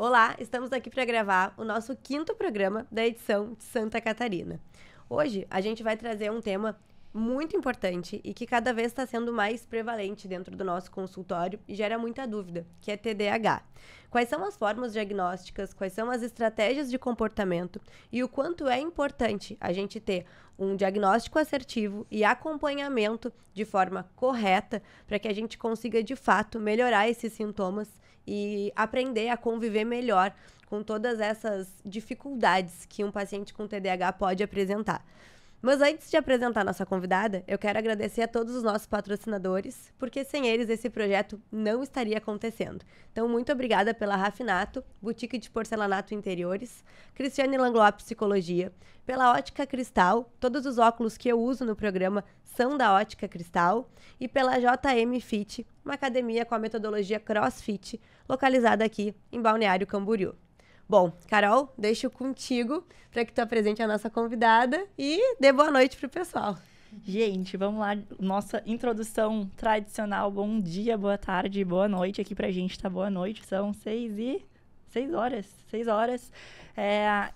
Olá, estamos aqui para gravar o nosso 5º programa da edição de Santa Catarina. Hoje a gente vai trazer um tema muito importante e que cada vez está sendo mais prevalente dentro do nosso consultório e gera muita dúvida, que é TDAH. Quais são as formas diagnósticas, quais são as estratégias de comportamento e o quanto é importante a gente ter um diagnóstico assertivo e acompanhamento de forma correta para que a gente consiga, de fato, melhorar esses sintomas e aprender a conviver melhor com todas essas dificuldades que um paciente com TDAH pode apresentar. Mas antes de apresentar a nossa convidada, eu quero agradecer a todos os nossos patrocinadores, porque sem eles esse projeto não estaria acontecendo. Então, muito obrigada pela Rafinato, Boutique de Porcelanato Interiores, Cristiane Langlois Psicologia, pela Ótica Cristal, todos os óculos que eu uso no programa são da Ótica Cristal, e pela JM Fit, uma academia com a metodologia CrossFit, localizada aqui em Balneário Camboriú. Bom, Carol, deixo contigo para que tu apresente a nossa convidada e dê boa noite pro pessoal. Gente, vamos lá. Nossa introdução tradicional. Bom dia, boa tarde, boa noite. Aqui pra gente tá boa noite. São 6 horas.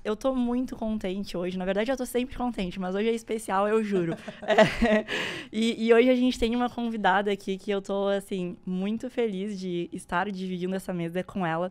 Eu tô muito contente hoje. Na verdade, eu tô sempre contente, mas hoje é especial, eu juro. E hoje a gente tem uma convidada aqui que eu tô, assim, muito feliz de estar dividindo essa mesa com ela.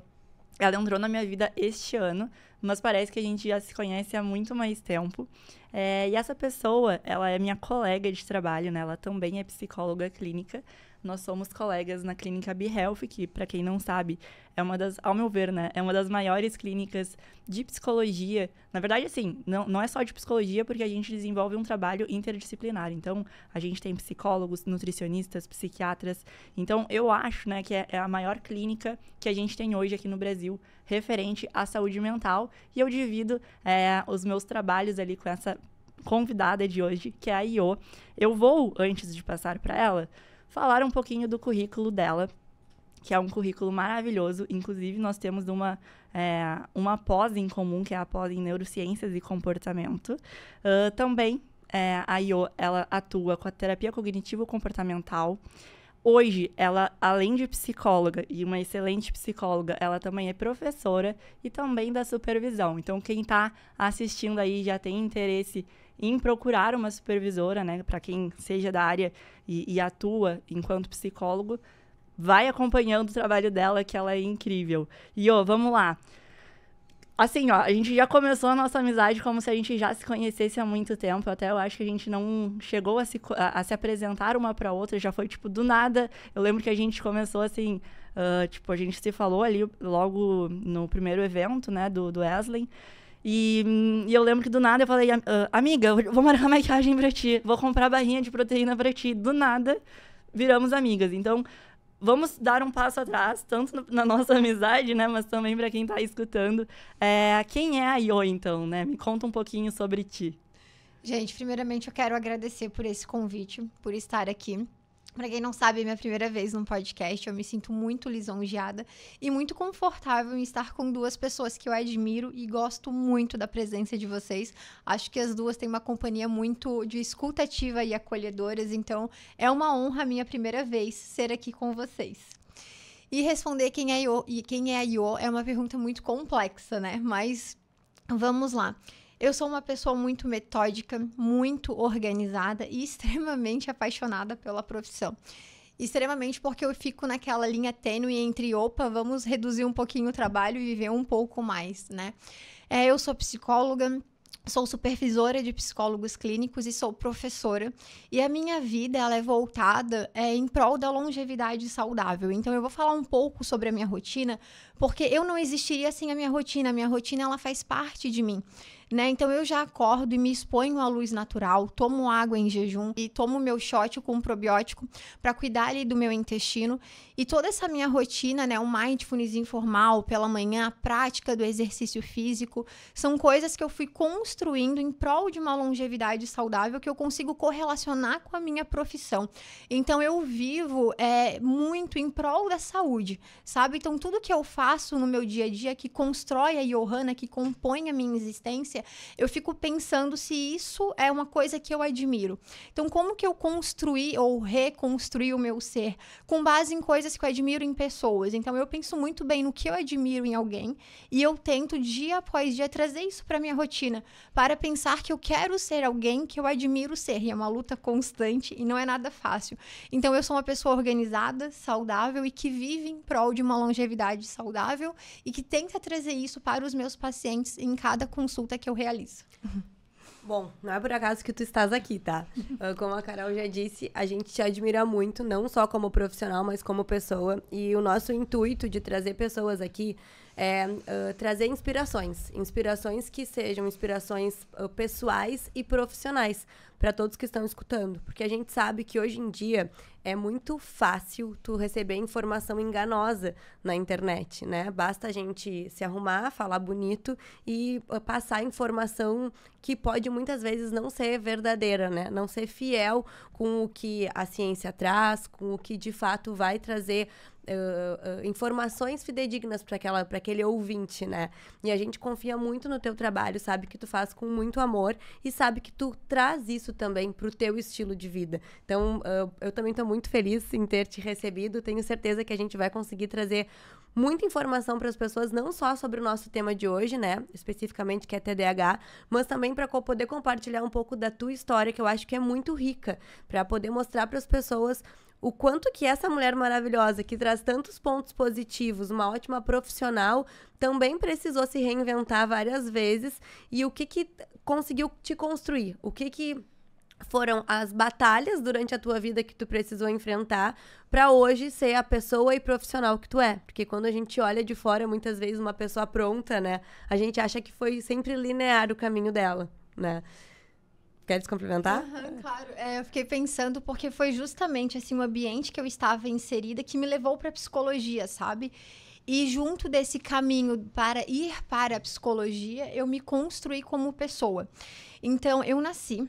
Ela entrou na minha vida este ano, mas parece que a gente já se conhece há muito mais tempo. E essa pessoa, ela é minha colega de trabalho, né? Ela também é psicóloga clínica. Nós somos colegas na clínica BeHealth, que, para quem não sabe, é uma das, ao meu ver, né? É uma das maiores clínicas de psicologia. Na verdade, assim, não é só de psicologia, porque a gente desenvolve um trabalho interdisciplinar. Então, a gente tem psicólogos, nutricionistas, psiquiatras. Então, eu acho, né, que é a maior clínica que a gente tem hoje aqui no Brasil, referente à saúde mental. E eu divido os meus trabalhos ali com essa convidada de hoje, que é a Iô. Eu vou, antes de passar para ela, falar um pouquinho do currículo dela, que é um currículo maravilhoso. Inclusive, nós temos uma pós em comum, que é a pós em Neurociências e Comportamento. Também, a Iô, ela atua com a terapia cognitivo-comportamental. Hoje, ela, além de psicóloga e uma excelente psicóloga, ela também é professora e também dá supervisão. Então, quem está assistindo aí já tem interesse em procurar uma supervisora, né, para quem seja da área e atua enquanto psicólogo, vai acompanhando o trabalho dela, que ela é incrível. E, vamos lá. Assim, a gente já começou a nossa amizade como se a gente já se conhecesse há muito tempo. Até eu acho que a gente não chegou a se apresentar uma para outra, já foi, tipo, do nada. Eu lembro que a gente começou, assim, a gente se falou ali logo no primeiro evento, né, do Wesley. E eu lembro que do nada eu falei, amiga, eu vou marcar maquiagem pra ti, vou comprar barrinha de proteína pra ti. Do nada, viramos amigas. Então, vamos dar um passo atrás, tanto na nossa amizade, né, mas também para quem tá escutando. Quem é a Iô, então, né? Me conta um pouquinho sobre ti. Gente, primeiramente eu quero agradecer por esse convite, por estar aqui. Para quem não sabe, é minha primeira vez num podcast, eu me sinto muito lisonjeada e muito confortável em estar com duas pessoas que eu admiro e gosto muito da presença de vocês. Acho que as duas têm uma companhia muito de escuta ativa e acolhedoras, então é uma honra a minha primeira vez ser aqui com vocês. E responder quem é a Iô é uma pergunta muito complexa, né? Mas vamos lá. Eu sou uma pessoa muito metódica, muito organizada e extremamente apaixonada pela profissão. Extremamente porque eu fico naquela linha tênue entre, vamos reduzir um pouquinho o trabalho e viver um pouco mais, né? Eu sou psicóloga, sou supervisora de psicólogos clínicos e sou professora. E a minha vida, ela é voltada em prol da longevidade saudável. Então, eu vou falar um pouco sobre a minha rotina, porque eu não existiria sem a minha rotina. A minha rotina, ela faz parte de mim. Né? Então, eu já acordo e me exponho à luz natural, tomo água em jejum e tomo meu shot com probiótico para cuidar ali do meu intestino. E toda essa minha rotina, né, o mindfulness informal pela manhã, a prática do exercício físico, são coisas que eu fui construindo em prol de uma longevidade saudável que eu consigo correlacionar com a minha profissão. Então, eu vivo muito em prol da saúde, sabe? Então, tudo que eu faço no meu dia a dia que constrói a Johanna, que compõe a minha existência, infância, eu fico pensando se isso é uma coisa que eu admiro. Então, como que eu construí ou reconstruí o meu ser com base em coisas que eu admiro em pessoas? Então, eu penso muito bem no que eu admiro em alguém e eu tento, dia após dia, trazer isso para minha rotina, para pensar que eu quero ser alguém que eu admiro ser. E é uma luta constante e não é nada fácil. Então, eu sou uma pessoa organizada, saudável e que vive em prol de uma longevidade saudável e que tenta trazer isso para os meus pacientes em cada consulta que eu realizo. Bom, não é por acaso que tu estás aqui, tá? Como a Carol já disse, a gente te admira muito, não só como profissional, mas como pessoa. E o nosso intuito de trazer pessoas aqui é trazer inspirações que sejam inspirações pessoais e profissionais para todos que estão escutando, porque a gente sabe que hoje em dia é muito fácil tu receber informação enganosa na internet, né? Basta a gente se arrumar, falar bonito e passar informação que pode muitas vezes não ser verdadeira, né? Não ser fiel com o que a ciência traz, com o que de fato vai trazer informações fidedignas para aquele ouvinte, né? E a gente confia muito no teu trabalho, sabe que tu faz com muito amor e sabe que tu traz isso também pro teu estilo de vida. Então, eu também tô muito feliz em ter te recebido. Tenho certeza que a gente vai conseguir trazer muita informação para as pessoas, não só sobre o nosso tema de hoje, né? Especificamente que é TDAH, mas também para poder compartilhar um pouco da tua história, que eu acho que é muito rica, para poder mostrar para as pessoas o quanto que essa mulher maravilhosa, que traz tantos pontos positivos, uma ótima profissional, também precisou se reinventar várias vezes e o que conseguiu te construir, o que foram as batalhas durante a tua vida que tu precisou enfrentar para hoje ser a pessoa e profissional que tu é. Porque quando a gente olha de fora, muitas vezes uma pessoa pronta, né? A gente acha que foi sempre linear o caminho dela, né? Queres complementar? Claro. Eu fiquei pensando porque foi justamente assim, o ambiente que eu estava inserida que me levou para a psicologia, sabe? E junto desse caminho para ir para a psicologia, eu me construí como pessoa. Então, eu nasci,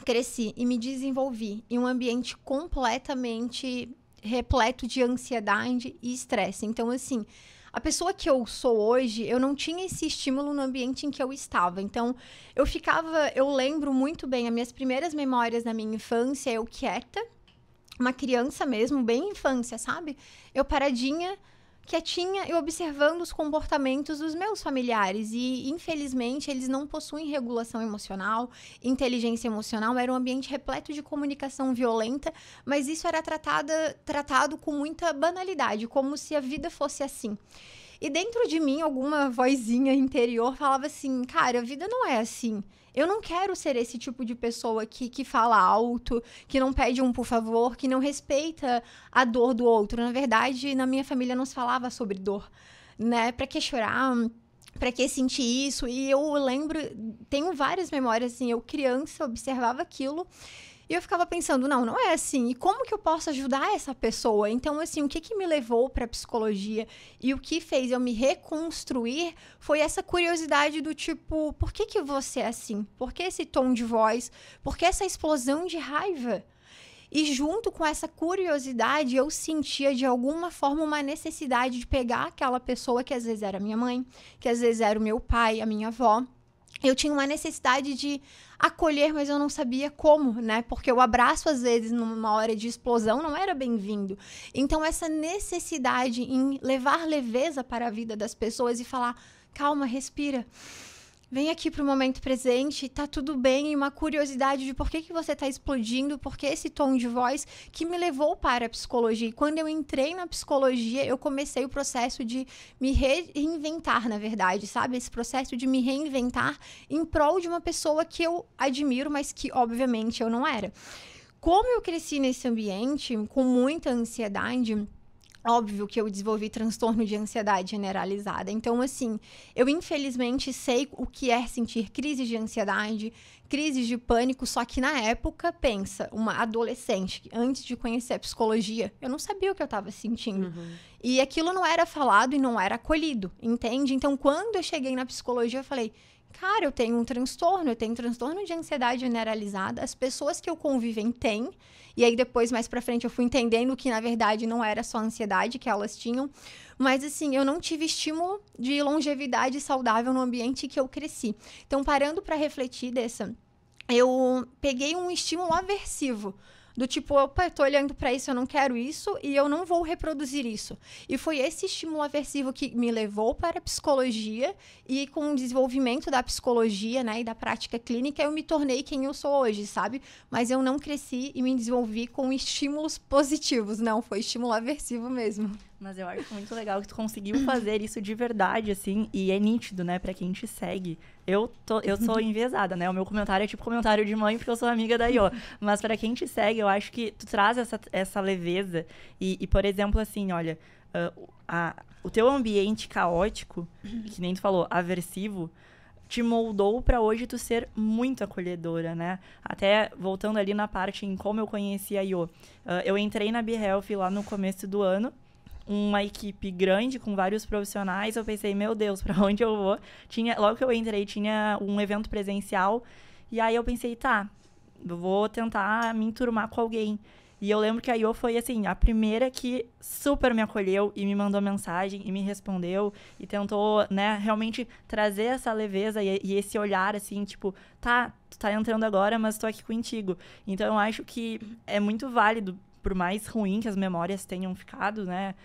cresci e me desenvolvi em um ambiente completamente repleto de ansiedade e estresse. Então, assim, a pessoa que eu sou hoje, eu não tinha esse estímulo no ambiente em que eu estava. Então, eu lembro muito bem, as minhas primeiras memórias da minha infância, eu quieta, uma criança mesmo, bem infância, sabe? Eu paradinha, quietinha e observando os comportamentos dos meus familiares. E, infelizmente, eles não possuem regulação emocional, inteligência emocional. Era um ambiente repleto de comunicação violenta, mas isso era tratado com muita banalidade, como se a vida fosse assim. E dentro de mim, alguma vozinha interior falava assim, cara, a vida não é assim. Eu não quero ser esse tipo de pessoa que fala alto, que não pede um por favor, que não respeita a dor do outro. Na verdade, na minha família não se falava sobre dor, né? Pra que chorar? Pra que sentir isso? E eu lembro, tenho várias memórias, assim, eu criança observava aquilo e eu ficava pensando, não é assim. E como que eu posso ajudar essa pessoa? Então, assim, o que me levou para a psicologia e o que fez eu me reconstruir foi essa curiosidade do tipo, por que você é assim? Por que esse tom de voz? Por que essa explosão de raiva? E junto com essa curiosidade, eu sentia de alguma forma uma necessidade de pegar aquela pessoa que às vezes era minha mãe, que às vezes era o meu pai, a minha avó. Eu tinha uma necessidade de acolher, mas eu não sabia como, né? Porque o abraço, às vezes, numa hora de explosão, não era bem-vindo. Então, essa necessidade em levar leveza para a vida das pessoas e falar, calma, respira. Vem aqui para o momento presente, tá tudo bem, e uma curiosidade de por que você tá explodindo, por que esse tom de voz que me levou para a psicologia. E quando eu entrei na psicologia, eu comecei o processo de me reinventar, na verdade, sabe? Esse processo de me reinventar em prol de uma pessoa que eu admiro, mas que, obviamente, eu não era. Como eu cresci nesse ambiente, com muita ansiedade, óbvio que eu desenvolvi transtorno de ansiedade generalizada. Então, assim, eu infelizmente sei o que é sentir crises de ansiedade, crises de pânico, só que na época, pensa, uma adolescente, antes de conhecer a psicologia, eu não sabia o que eu estava sentindo. Uhum. E aquilo não era falado e não era acolhido, entende? Então, quando eu cheguei na psicologia, eu falei, Cara, eu tenho um transtorno, eu tenho um transtorno de ansiedade generalizada. As pessoas que eu convivem têm. E aí, depois, mais pra frente, eu fui entendendo que, na verdade, não era só a ansiedade que elas tinham. Mas, assim, eu não tive estímulo de longevidade saudável no ambiente que eu cresci. Então, parando pra refletir eu peguei um estímulo aversivo. Do tipo, opa, eu tô olhando pra isso, eu não quero isso e eu não vou reproduzir isso. E foi esse estímulo aversivo que me levou para a psicologia e com o desenvolvimento da psicologia, né, e da prática clínica, eu me tornei quem eu sou hoje, sabe? Mas eu não cresci e me desenvolvi com estímulos positivos, não, foi estímulo aversivo mesmo. Mas eu acho muito legal que tu conseguiu fazer isso de verdade, assim, e é nítido, né, pra quem te segue. Eu sou enviesada, né? O meu comentário é tipo comentário de mãe, porque eu sou amiga da Iô. Mas pra quem te segue, eu acho que tu traz essa leveza. E, por exemplo, assim, olha, o teu ambiente caótico, que nem tu falou, aversivo, te moldou pra hoje tu ser muito acolhedora, né? Até voltando ali na parte em como eu conheci a Iô. Eu entrei na BeHealth lá no começo do ano, uma equipe grande com vários profissionais. Eu pensei, meu Deus, pra onde eu vou? Logo que eu entrei, tinha um evento presencial. E aí eu pensei, tá, eu vou tentar me enturmar com alguém. E eu lembro que a Iô foi, assim, a primeira que super me acolheu e me mandou mensagem e me respondeu e tentou, né, realmente trazer essa leveza e esse olhar, assim, tipo, tá, tu tá entrando agora, mas tô aqui contigo. Então, eu acho que é muito válido, por mais ruim que as memórias tenham ficado, né,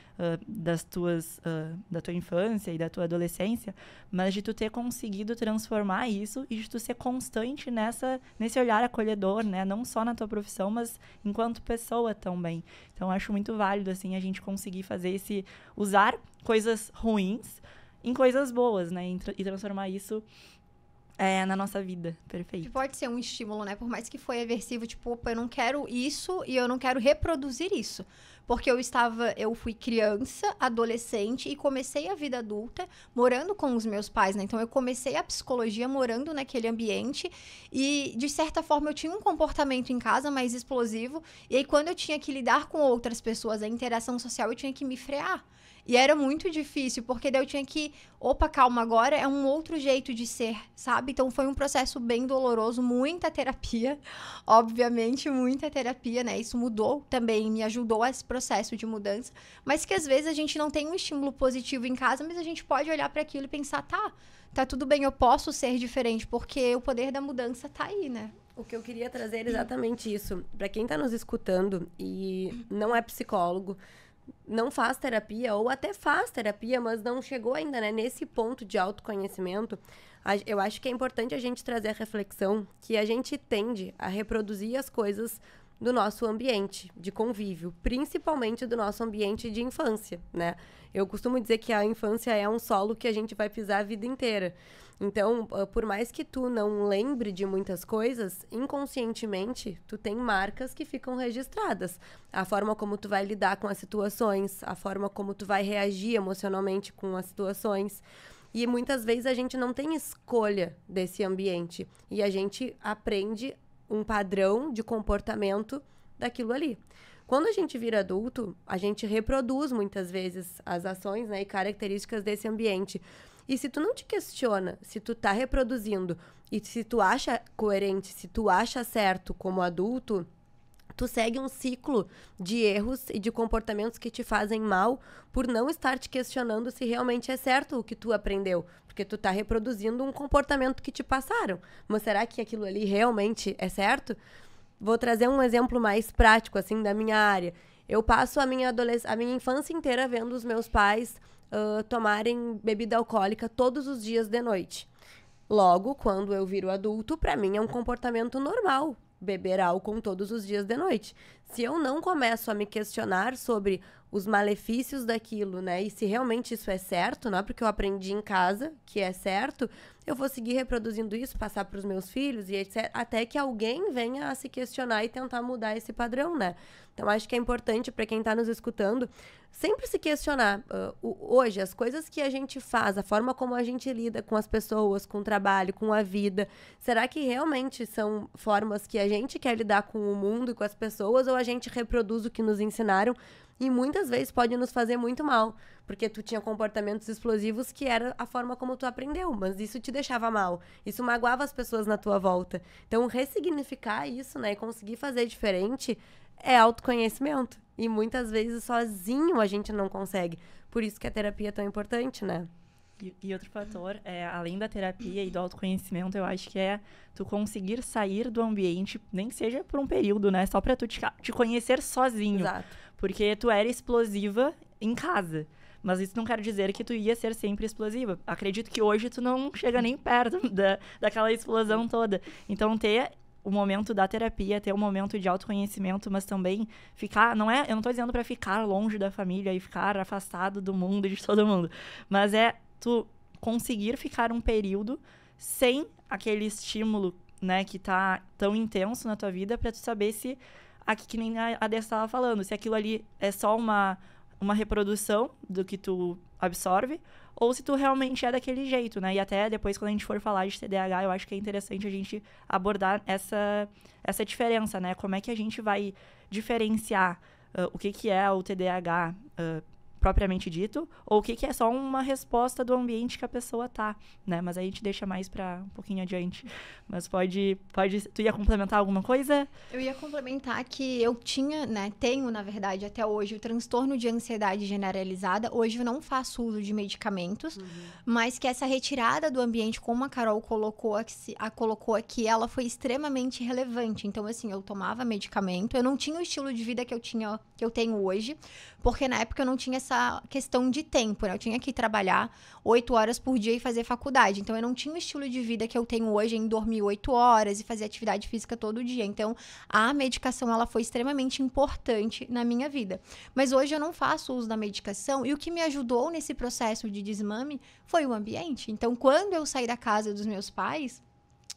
da tua infância e da tua adolescência, mas de tu ter conseguido transformar isso e de tu ser constante nesse olhar acolhedor, né, não só na tua profissão, mas enquanto pessoa também. Então, acho muito válido, assim, a gente conseguir fazer usar coisas ruins em coisas boas, né, e transformar isso na nossa vida. Perfeito. Pode ser um estímulo, né? Por mais que foi aversivo, tipo, opa, eu não quero isso e eu não quero reproduzir isso. Porque eu fui criança, adolescente e comecei a vida adulta morando com os meus pais, né? Então, eu comecei a psicologia morando naquele ambiente e, de certa forma, eu tinha um comportamento em casa mais explosivo. E aí, quando eu tinha que lidar com outras pessoas, a interação social, eu tinha que me frear. E era muito difícil, porque daí eu tinha que... Opa, calma, agora é um outro jeito de ser, sabe? Então, foi um processo bem doloroso, muita terapia. Obviamente, muita terapia, né? Isso mudou também, me ajudou a esse processo de mudança. Mas que, às vezes, a gente não tem um estímulo positivo em casa, mas a gente pode olhar para aquilo e pensar, tá tudo bem, eu posso ser diferente, porque o poder da mudança tá aí, né? O que eu queria trazer era exatamente isso. Para quem tá nos escutando e não é psicólogo, não faz terapia, ou até faz terapia, mas não chegou ainda, né, nesse ponto de autoconhecimento, eu acho que é importante a gente trazer a reflexão que a gente tende a reproduzir as coisas do nosso ambiente de convívio, principalmente do nosso ambiente de infância, né? Eu costumo dizer que a infância é um solo que a gente vai pisar a vida inteira. Então, por mais que tu não lembre de muitas coisas, inconscientemente, tu tem marcas que ficam registradas. A forma como tu vai lidar com as situações, a forma como tu vai reagir emocionalmente com as situações. E muitas vezes a gente não tem escolha desse ambiente. E a gente aprende um padrão de comportamento daquilo ali. Quando a gente vira adulto, a gente reproduz muitas vezes as ações, né, e características desse ambiente. E se tu não te questiona se tu tá reproduzindo e se tu acha coerente, se tu acha certo como adulto, tu segue um ciclo de erros e de comportamentos que te fazem mal por não estar te questionando se realmente é certo o que tu aprendeu. Porque tu tá reproduzindo um comportamento que te passaram. Mas será que aquilo ali realmente é certo? Vou trazer um exemplo mais prático, assim, da minha área. Eu passo a minha infância inteira vendo os meus pais tomarem bebida alcoólica todos os dias de noite. Logo, quando eu viro adulto, para mim é um comportamento normal beber álcool todos os dias de noite. Se eu não começo a me questionar sobre os malefícios daquilo, né, e se realmente isso é certo, não é porque eu aprendi em casa que é certo, eu vou seguir reproduzindo isso, passar para os meus filhos e etc, até que alguém venha a se questionar e tentar mudar esse padrão, né? Então, acho que é importante para quem está nos escutando sempre se questionar. Hoje, as coisas que a gente faz, a forma como a gente lida com as pessoas, com o trabalho, com a vida, será que realmente são formas que a gente quer lidar com o mundo e com as pessoas, ou a gente reproduz o que nos ensinaram E muitas vezes pode nos fazer muito mal, porque tu tinha comportamentos explosivos que era a forma como tu aprendeu, mas isso te deixava mal, isso magoava as pessoas na tua volta. Então, ressignificar isso, né, e conseguir fazer diferente é autoconhecimento. E muitas vezes sozinho a gente não consegue. Por isso que a terapia é tão importante, né? E outro fator, além da terapia e do autoconhecimento, eu acho que é tu conseguir sair do ambiente, nem que seja por um período, né? Só pra tu te conhecer sozinho. Exato. Porque tu era explosiva em casa. Mas isso não quer dizer que tu ia ser sempre explosiva. Acredito que hoje tu não chega nem perto daquela explosão toda. Então, ter o momento da terapia, ter o momento de autoconhecimento, mas também ficar... eu não tô dizendo pra ficar longe da família e ficar afastado do mundo e de todo mundo. Mas tu conseguir ficar um período sem aquele estímulo, né, que tá tão intenso na tua vida, pra tu saber se, aqui que nem a Dessa estava falando, se aquilo ali é só uma reprodução do que tu absorve, ou se tu realmente é daquele jeito, né? E até depois, quando a gente for falar de TDAH, eu acho que é interessante a gente abordar essa diferença, né? Como é que a gente vai diferenciar o que é o TDAH propriamente dito, ou o que é só uma resposta do ambiente que a pessoa tá, né? Mas aí a gente deixa mais pra um pouquinho adiante. Mas pode... Tu ia complementar alguma coisa? Eu ia complementar que eu tenho, na verdade, até hoje, o transtorno de ansiedade generalizada. Hoje eu não faço uso de medicamentos, mas que essa retirada do ambiente, como a Carol colocou aqui, ela foi extremamente relevante. Então, assim, eu tomava medicamento, eu não tinha o estilo de vida que eu tenho hoje, porque na época eu não tinha essa questão de tempo, né? Eu tinha que trabalhar 8 horas por dia e fazer faculdade. Então, eu não tinha o estilo de vida que eu tenho hoje em dormir 8 horas e fazer atividade física todo dia. Então, a medicação, ela foi extremamente importante na minha vida. Mas hoje eu não faço uso da medicação e o que me ajudou nesse processo de desmame foi o ambiente. Então, quando eu saí da casa dos meus pais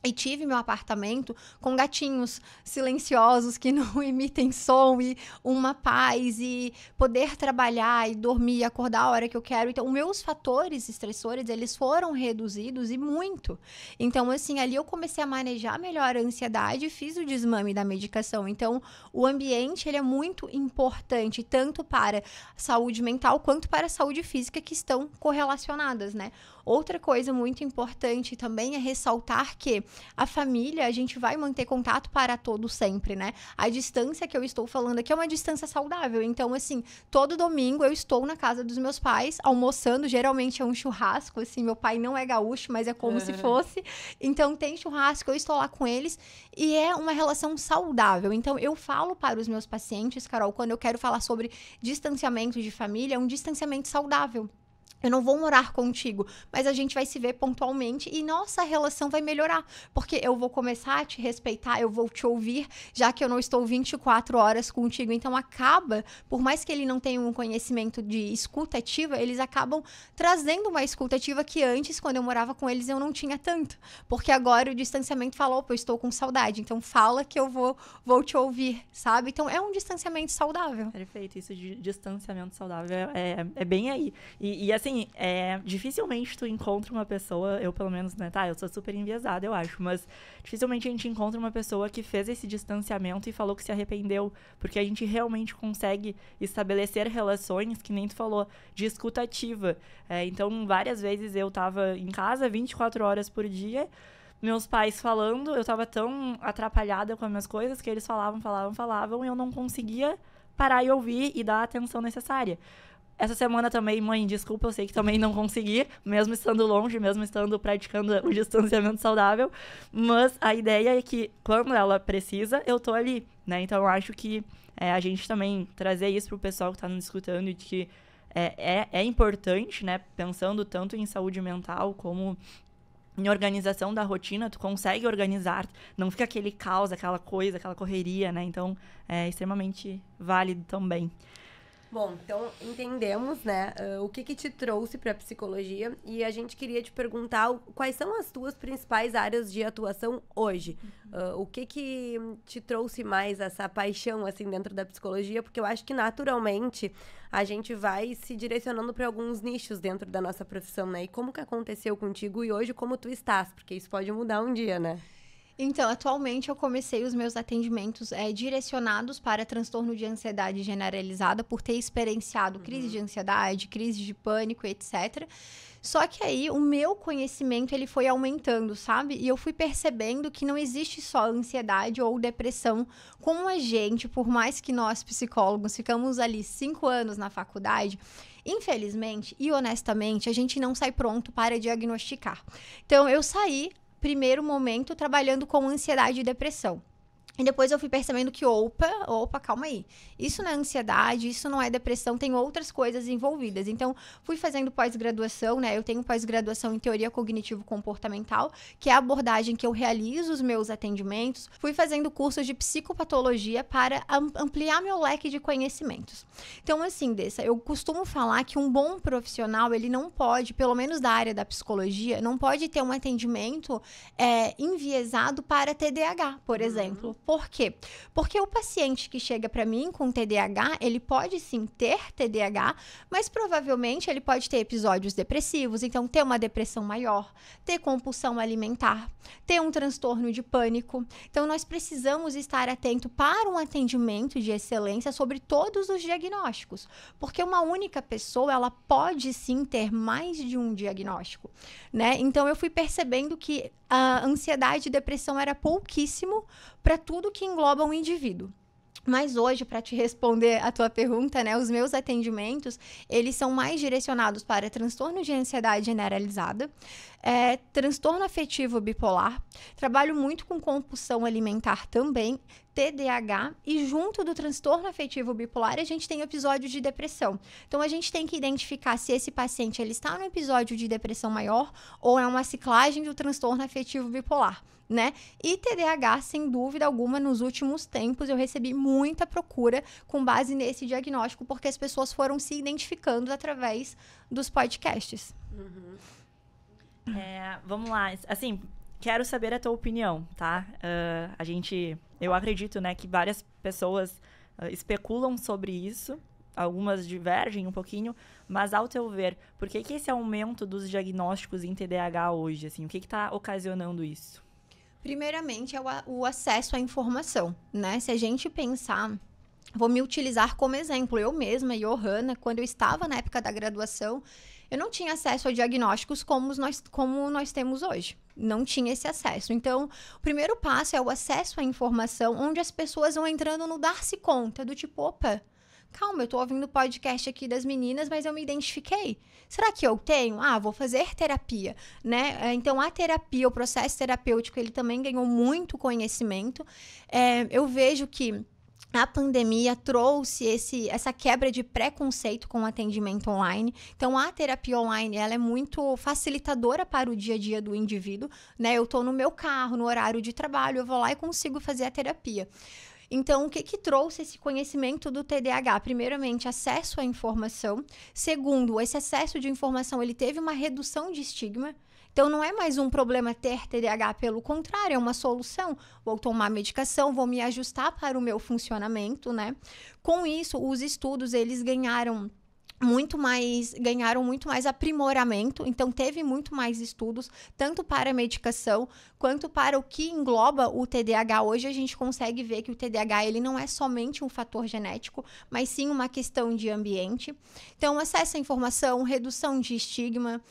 e tive meu apartamento com gatinhos silenciosos que não emitem som e uma paz e poder trabalhar e dormir e acordar a hora que eu quero. Então, meus fatores estressores, eles foram reduzidos e muito. Então, assim, ali eu comecei a manejar melhor a ansiedade e fiz o desmame da medicação. Então, o ambiente, ele é muito importante, tanto para a saúde mental quanto para a saúde física, que estão correlacionadas, né? Outra coisa muito importante também é ressaltar que a família, a gente vai manter contato para todo sempre, né? A distância que eu estou falando aqui é uma distância saudável. Então, assim, todo domingo eu estou na casa dos meus pais, almoçando. Geralmente é um churrasco, assim. Meu pai não é gaúcho, mas é como se fosse. Então, tem churrasco, eu estou lá com eles. E é uma relação saudável. Então, eu falo para os meus pacientes, Carol, quando eu quero falar sobre distanciamento de família, é um distanciamento saudável. Eu não vou morar contigo, mas a gente vai se ver pontualmente e nossa relação vai melhorar. Porque eu vou começar a te respeitar, eu vou te ouvir, já que eu não estou 24 horas contigo. Então, acaba, por mais que ele não tenha um conhecimento de escuta ativa, eles acabam trazendo uma escuta ativa que antes, quando eu morava com eles, eu não tinha tanto. Porque agora o distanciamento fala, opa, eu estou com saudade. Então, fala que eu vou te ouvir, sabe? Então, é um distanciamento saudável. Perfeito, isso de distanciamento saudável é bem aí. E assim, dificilmente tu encontra uma pessoa, eu pelo menos, né, eu sou super enviesada, eu acho, mas dificilmente a gente encontra uma pessoa que fez esse distanciamento e falou que se arrependeu, porque a gente realmente consegue estabelecer relações, que nem tu falou, de escuta ativa. Então, várias vezes eu tava em casa 24 horas por dia, meus pais falando, eu tava tão atrapalhada com as minhas coisas, que eles falavam, e eu não conseguia parar e ouvir e dar a atenção necessária. Essa semana também, mãe, desculpa, eu sei que também não consegui, mesmo estando longe, mesmo estando praticando o distanciamento saudável, mas a ideia é que quando ela precisa, eu tô ali, né? Então, eu acho que a gente também trazer isso pro pessoal que tá nos escutando, de que é importante, né? Pensando tanto em saúde mental como em organização da rotina, tu consegue organizar, não fica aquele caos, aquela coisa, aquela correria, né? Então, é extremamente válido também. Bom, então entendemos, né, o que te trouxe para a psicologia e a gente queria te perguntar quais são as tuas principais áreas de atuação hoje. O que te trouxe mais essa paixão, assim, dentro da psicologia? Porque eu acho que, naturalmente, a gente vai se direcionando para alguns nichos dentro da nossa profissão, né? E como que aconteceu contigo e hoje como tu estás? Porque isso pode mudar um dia, né? Então, atualmente eu comecei os meus atendimentos direcionados para transtorno de ansiedade generalizada, por ter experienciado crise de ansiedade, crise de pânico, etc. Só que aí o meu conhecimento ele foi aumentando, sabe? E eu fui percebendo que não existe só ansiedade ou depressão com a gente, por mais que nós psicólogos ficamos ali 5 anos na faculdade. Infelizmente e honestamente, a gente não sai pronto para diagnosticar. Então, eu saí, primeiro momento, trabalhando com ansiedade e depressão. E depois eu fui percebendo que, opa, calma aí. Isso não é ansiedade, isso não é depressão, tem outras coisas envolvidas. Então, fui fazendo pós-graduação, né? Eu tenho pós-graduação em teoria cognitivo-comportamental, que é a abordagem que eu realizo os meus atendimentos. Fui fazendo cursos de psicopatologia para ampliar meu leque de conhecimentos. Então, assim, Dessa, eu costumo falar que um bom profissional, ele não pode, pelo menos da área da psicologia, não pode ter um atendimento enviesado para TDAH, por exemplo. Por quê? Porque o paciente que chega para mim com TDAH, ele pode sim ter TDAH, mas provavelmente ele pode ter episódios depressivos, então ter uma depressão maior, ter compulsão alimentar, ter um transtorno de pânico. Então nós precisamos estar atento para um atendimento de excelência sobre todos os diagnósticos, porque uma única pessoa, ela pode sim ter mais de um diagnóstico, né? Então eu fui percebendo que a ansiedade e depressão era pouquíssimo para tudo que engloba um indivíduo. Mas hoje, para te responder a tua pergunta, né, os meus atendimentos, eles são mais direcionados para transtorno de ansiedade generalizada, transtorno afetivo bipolar, trabalho muito com compulsão alimentar também, TDAH, e junto do transtorno afetivo bipolar, a gente tem episódios de depressão. Então, a gente tem que identificar se esse paciente ele está no episódio de depressão maior ou é uma ciclagem do transtorno afetivo bipolar, né? E TDAH, sem dúvida alguma, nos últimos tempos eu recebi muita procura com base nesse diagnóstico, porque as pessoas foram se identificando através dos podcasts. Vamos lá, assim, quero saber a tua opinião, tá? Eu acredito, né, que várias pessoas especulam sobre isso, algumas divergem um pouquinho, mas ao teu ver, por que esse aumento dos diagnósticos em TDAH hoje, assim, o que está ocasionando isso? Primeiramente, é o acesso à informação, né? Se a gente pensar, vou me utilizar como exemplo. Eu mesma, Johanna, quando eu estava na época da graduação, eu não tinha acesso a diagnósticos como nós temos hoje. Não tinha esse acesso. Então, o primeiro passo é o acesso à informação, onde as pessoas vão entrando no dar-se conta, do tipo, opa, calma, eu tô ouvindo o podcast aqui das meninas, mas eu me identifiquei. Será que eu tenho? Vou fazer terapia, né? Então, a terapia, o processo terapêutico, ele também ganhou muito conhecimento. Eu vejo que a pandemia trouxe essa quebra de preconceito com o atendimento online. Então, a terapia online, ela é muito facilitadora para o dia a dia do indivíduo, né? Eu tô no meu carro, no horário de trabalho, eu vou lá e consigo fazer a terapia. Então, o que trouxe esse conhecimento do TDAH? Primeiramente, acesso à informação. Segundo, esse acesso de informação, ele teve uma redução de estigma. Então, não é mais um problema ter TDAH, pelo contrário, é uma solução. Vou tomar medicação, vou me ajustar para o meu funcionamento, né? Com isso, os estudos, eles ganharam muito mais aprimoramento, então teve muito mais estudos, tanto para a medicação, quanto para o que engloba o TDAH. Hoje a gente consegue ver que o TDAH ele não é somente um fator genético, mas sim uma questão de ambiente. Então, acesso à informação, redução de estigma,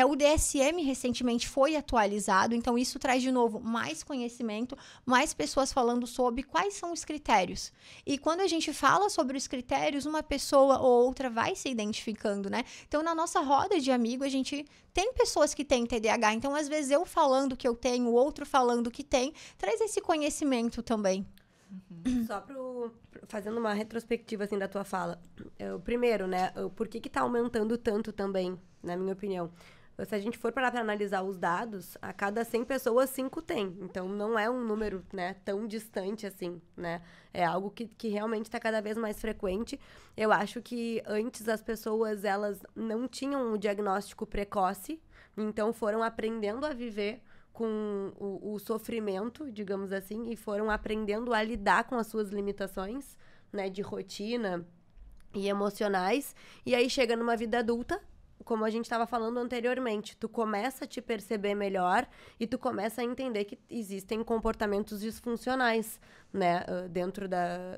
o DSM recentemente foi atualizado, então isso traz de novo mais conhecimento, mais pessoas falando sobre quais são os critérios. E quando a gente fala sobre os critérios, uma pessoa ou outra vai se identificando, né? Então, na nossa roda de amigos, a gente tem pessoas que têm TDAH. Então, às vezes, eu falando que eu tenho, o outro falando que tem, traz esse conhecimento também. Só fazendo uma retrospectiva, assim, da tua fala. Primeiro, né? Por que tá aumentando tanto também, na minha opinião? Se a gente for parar para analisar os dados, a cada 100 pessoas, 5 tem. Então, não é um número, né, tão distante assim, né? É algo que realmente está cada vez mais frequente. Eu acho que antes as pessoas, elas não tinham o diagnóstico precoce, então foram aprendendo a viver com o sofrimento, digamos assim, e foram aprendendo a lidar com as suas limitações, né, de rotina e emocionais. E aí chega numa vida adulta, como a gente estava falando anteriormente, tu começa a te perceber melhor e tu começa a entender que existem comportamentos disfuncionais, né, dentro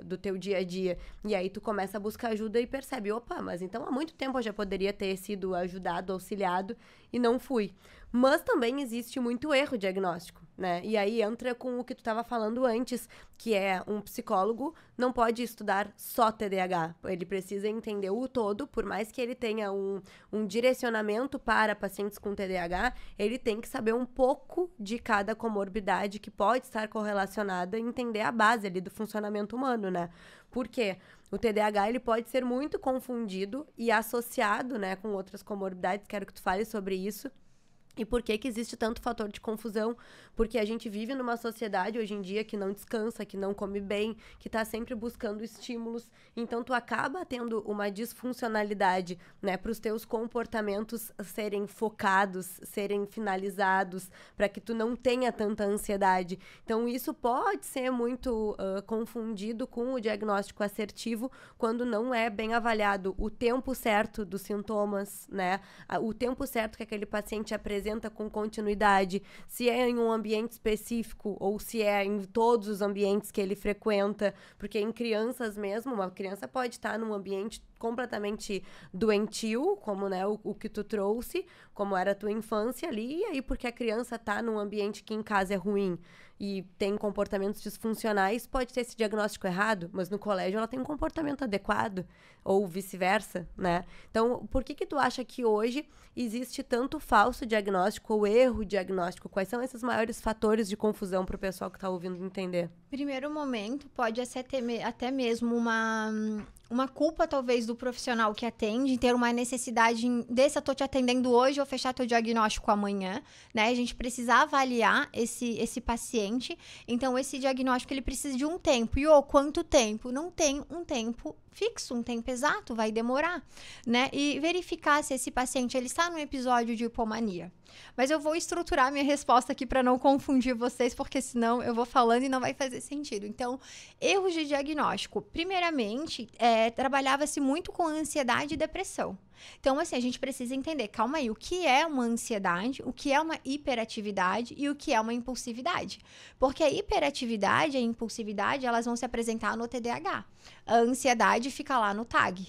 do teu dia a dia. E aí tu começa a buscar ajuda e percebe, opa, mas então há muito tempo eu já poderia ter sido ajudado, auxiliado e não fui. Mas também existe muito erro diagnóstico, né? E aí entra com o que tu estava falando antes, que é um psicólogo não pode estudar só TDAH. Ele precisa entender o todo, por mais que ele tenha um direcionamento para pacientes com TDAH, ele tem que saber um pouco de cada comorbidade que pode estar correlacionada e entender a base ali do funcionamento humano, né? Por quê? O TDAH, ele pode ser muito confundido e associado, né, com outras comorbidades. Quero que tu fale sobre isso. E por que que existe tanto fator de confusão? Porque a gente vive numa sociedade hoje em dia que não descansa, que não come bem, que está sempre buscando estímulos. Então, tu acaba tendo uma disfuncionalidade, né, para os teus comportamentos serem focados, serem finalizados, para que tu não tenha tanta ansiedade. Então, isso pode ser muito confundido com o diagnóstico assertivo quando não é bem avaliado o tempo certo dos sintomas, né? O tempo certo que aquele paciente apresenta com continuidade, se é em um ambiente específico ou se é em todos os ambientes que ele frequenta, porque em crianças mesmo, uma criança pode estar num ambiente completamente doentio, como, né, o que tu trouxe, como era a tua infância ali, e aí porque a criança tá num ambiente que em casa é ruim e tem comportamentos disfuncionais, pode ter esse diagnóstico errado, mas no colégio ela tem um comportamento adequado, ou vice-versa, né? Então, por que tu acha que hoje existe tanto falso diagnóstico ou erro diagnóstico? Quais são esses maiores fatores de confusão para o pessoal que está ouvindo entender? Primeiro momento, pode ser até mesmo uma culpa, talvez, do profissional que atende, ter uma necessidade desse, eu tô te atendendo hoje, ou fechar teu diagnóstico amanhã, né? A gente precisa avaliar esse paciente. Então, esse diagnóstico, ele precisa de um tempo. E, quanto tempo? Não tem um tempo fixo, um tempo exato, vai demorar, né? E verificar se esse paciente, ele está num episódio de hipomania. Mas eu vou estruturar minha resposta aqui para não confundir vocês, porque senão eu vou falando e não vai fazer sentido. Então, erros de diagnóstico. Primeiramente, trabalhava-se muito com ansiedade e depressão. Então, assim, a gente precisa entender, calma aí, o que é uma ansiedade, o que é uma hiperatividade e o que é uma impulsividade. Porque a hiperatividade e a impulsividade, elas vão se apresentar no TDAH. A ansiedade fica lá no TAG,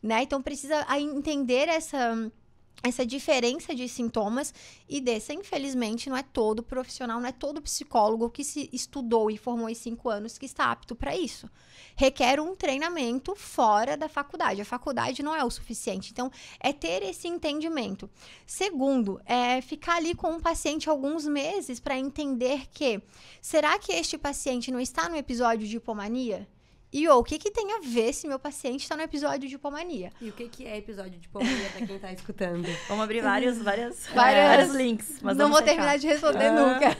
né? Então, precisa entender essa diferença de sintomas e dessa, infelizmente, não é todo profissional, não é todo psicólogo que se estudou e formou em 5 anos que está apto para isso. Requer um treinamento fora da faculdade. A faculdade não é o suficiente. Então, é ter esse entendimento. Segundo, ficar ali com o paciente alguns meses para entender que, será que este paciente não está no episódio de hipomania? E o que tem a ver se meu paciente está no episódio de hipomania? E o que é episódio de hipomania para quem está escutando? Vamos abrir vários links. Mas não vou terminar de responder nunca.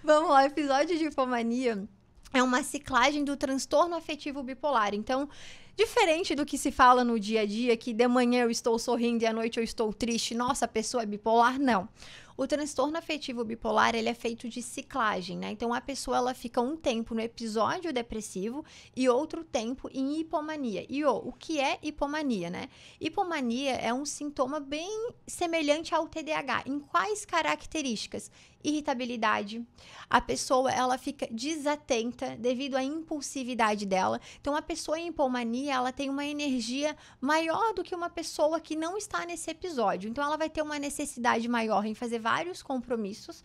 Vamos lá, episódio de hipomania é uma ciclagem do transtorno afetivo bipolar. Então, diferente do que se fala no dia a dia, que de manhã eu estou sorrindo e à noite eu estou triste, nossa, a pessoa é bipolar, não. O transtorno afetivo bipolar, ele é feito de ciclagem, né? Então, a pessoa, ela fica um tempo no episódio depressivo e outro tempo em hipomania. E o que é hipomania, né? Hipomania é um sintoma bem semelhante ao TDAH. Em quais características? Irritabilidade. A pessoa, ela fica desatenta devido à impulsividade dela. Então, a pessoa em hipomania, ela tem uma energia maior do que uma pessoa que não está nesse episódio. Então, ela vai ter uma necessidade maior em fazer vários compromissos.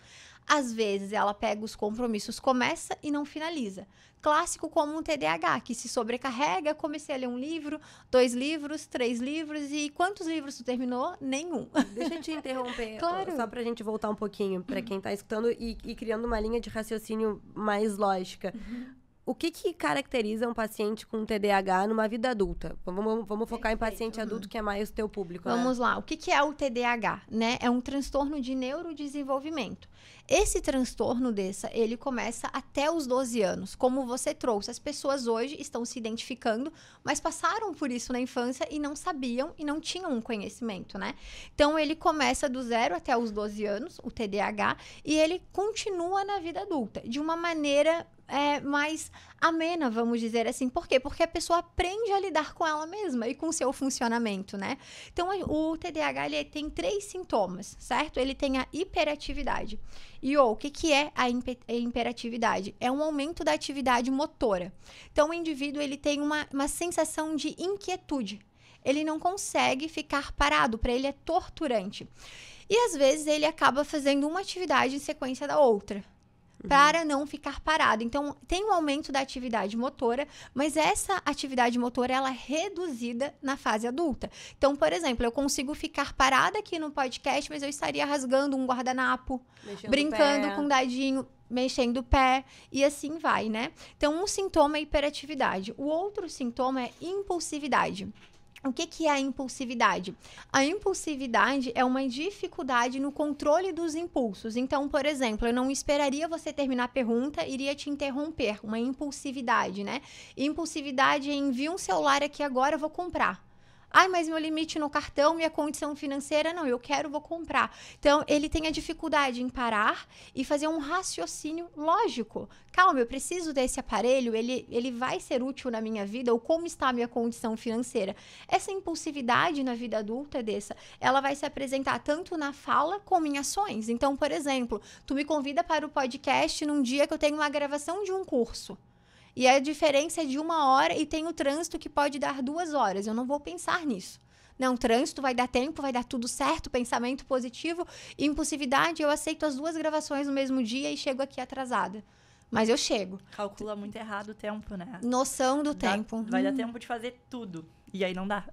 Às vezes, ela pega os compromissos, começa e não finaliza. Clássico como um TDAH, que se sobrecarrega, comecei a ler 1 livro, 2 livros, 3 livros, e quantos livros tu terminou? Nenhum. Deixa eu te interromper, claro. Só pra gente voltar um pouquinho, pra quem tá escutando e criando uma linha de raciocínio mais lógica. O que caracteriza um paciente com TDAH numa vida adulta? Vamos focar em paciente adulto, que é mais o teu público. Vamos lá. O que é o TDAH? Né? É um transtorno de neurodesenvolvimento. Esse transtorno ele começa até os 12 anos. Como você trouxe, as pessoas hoje estão se identificando, mas passaram por isso na infância e não sabiam e não tinham um conhecimento, né? Então, ele começa do 0 até os 12 anos, o TDAH, e ele continua na vida adulta, de uma maneira mais amena, vamos dizer assim. Por quê? Porque a pessoa aprende a lidar com ela mesma e com o seu funcionamento, né? Então, o TDAH, ele tem 3 sintomas, certo? Ele tem a hiperatividade. E o que é a hiperatividade? É um aumento da atividade motora. Então, o indivíduo, ele tem uma sensação de inquietude. Ele não consegue ficar parado, para ele é torturante. E, às vezes, ele acaba fazendo uma atividade em sequência da outra, para não ficar parado. Então, tem um aumento da atividade motora, mas essa atividade motora, ela é reduzida na fase adulta. Então, por exemplo, eu consigo ficar parada aqui no podcast, mas eu estaria rasgando um guardanapo, brincando com um dadinho, mexendo o pé, e assim vai, né? Então, um sintoma é hiperatividade. O outro sintoma é impulsividade. O que é a impulsividade? A impulsividade é uma dificuldade no controle dos impulsos. Então, por exemplo, eu não esperaria você terminar a pergunta, iria te interromper. Uma impulsividade, né? Impulsividade é envia um celular aqui agora, eu vou comprar. Ai, mas meu limite no cartão, minha condição financeira, não, eu quero, vou comprar. Então, ele tem a dificuldade em parar e fazer um raciocínio lógico. Calma, eu preciso desse aparelho, ele vai ser útil na minha vida, ou como está a minha condição financeira. Essa impulsividade na vida adulta, ela vai se apresentar tanto na fala como em ações. Então, por exemplo, tu me convida para o podcast num dia que eu tenho uma gravação de um curso. E a diferença é de 1 hora e tem o trânsito que pode dar 2 horas. Eu não vou pensar nisso. Não, trânsito vai dar tempo, vai dar tudo certo, pensamento positivo. Impulsividade, eu aceito as 2 gravações no mesmo dia e chego aqui atrasada. Mas eu chego. Calcula muito errado o tempo, né? Noção do tempo. Vai dar tempo de fazer tudo. E aí não dá.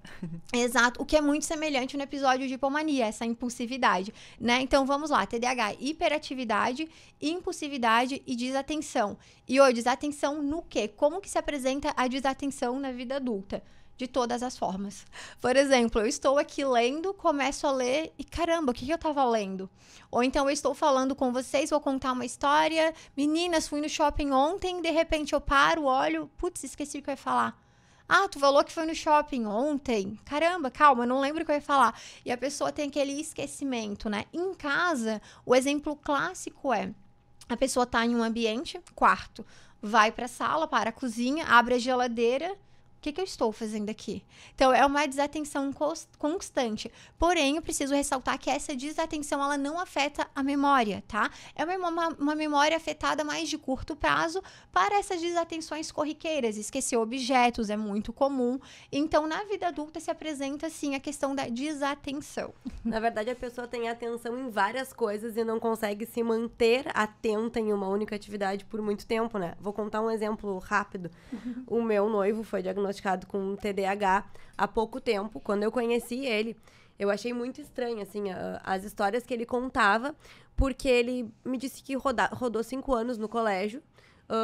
Exato. O que é muito semelhante no episódio de hipomania, essa impulsividade, né? Então, vamos lá. TDAH, hiperatividade, impulsividade e desatenção. E, desatenção no quê? Como que se apresenta a desatenção na vida adulta? De todas as formas. Por exemplo, eu estou aqui lendo, começo a ler e caramba, o que eu estava lendo? Ou então eu estou falando com vocês, vou contar uma história. Meninas, fui no shopping ontem, de repente eu paro, olho, putz, esqueci o que eu ia falar. Ah, tu falou que foi no shopping ontem. Caramba, calma, não lembro o que eu ia falar. E a pessoa tem aquele esquecimento, né? Em casa, o exemplo clássico é a pessoa tá em um ambiente, quarto, vai para a sala, para a cozinha, abre a geladeira. O que eu estou fazendo aqui? Então, é uma desatenção constante. Porém, eu preciso ressaltar que essa desatenção, ela não afeta a memória, tá? É uma memória afetada mais de curto prazo para essas desatenções corriqueiras. Esquecer objetos é muito comum. Então, na vida adulta, se apresenta, sim, a questão da desatenção. Na verdade, a pessoa tem atenção em várias coisas e não consegue se manter atenta em uma única atividade por muito tempo, né? Vou contar um exemplo rápido. O meu noivo foi diagnosticado com TDAH há pouco tempo. Quando eu conheci ele, eu achei muito estranho, assim, as histórias que ele contava, porque ele me disse que rodou 5 anos no colégio,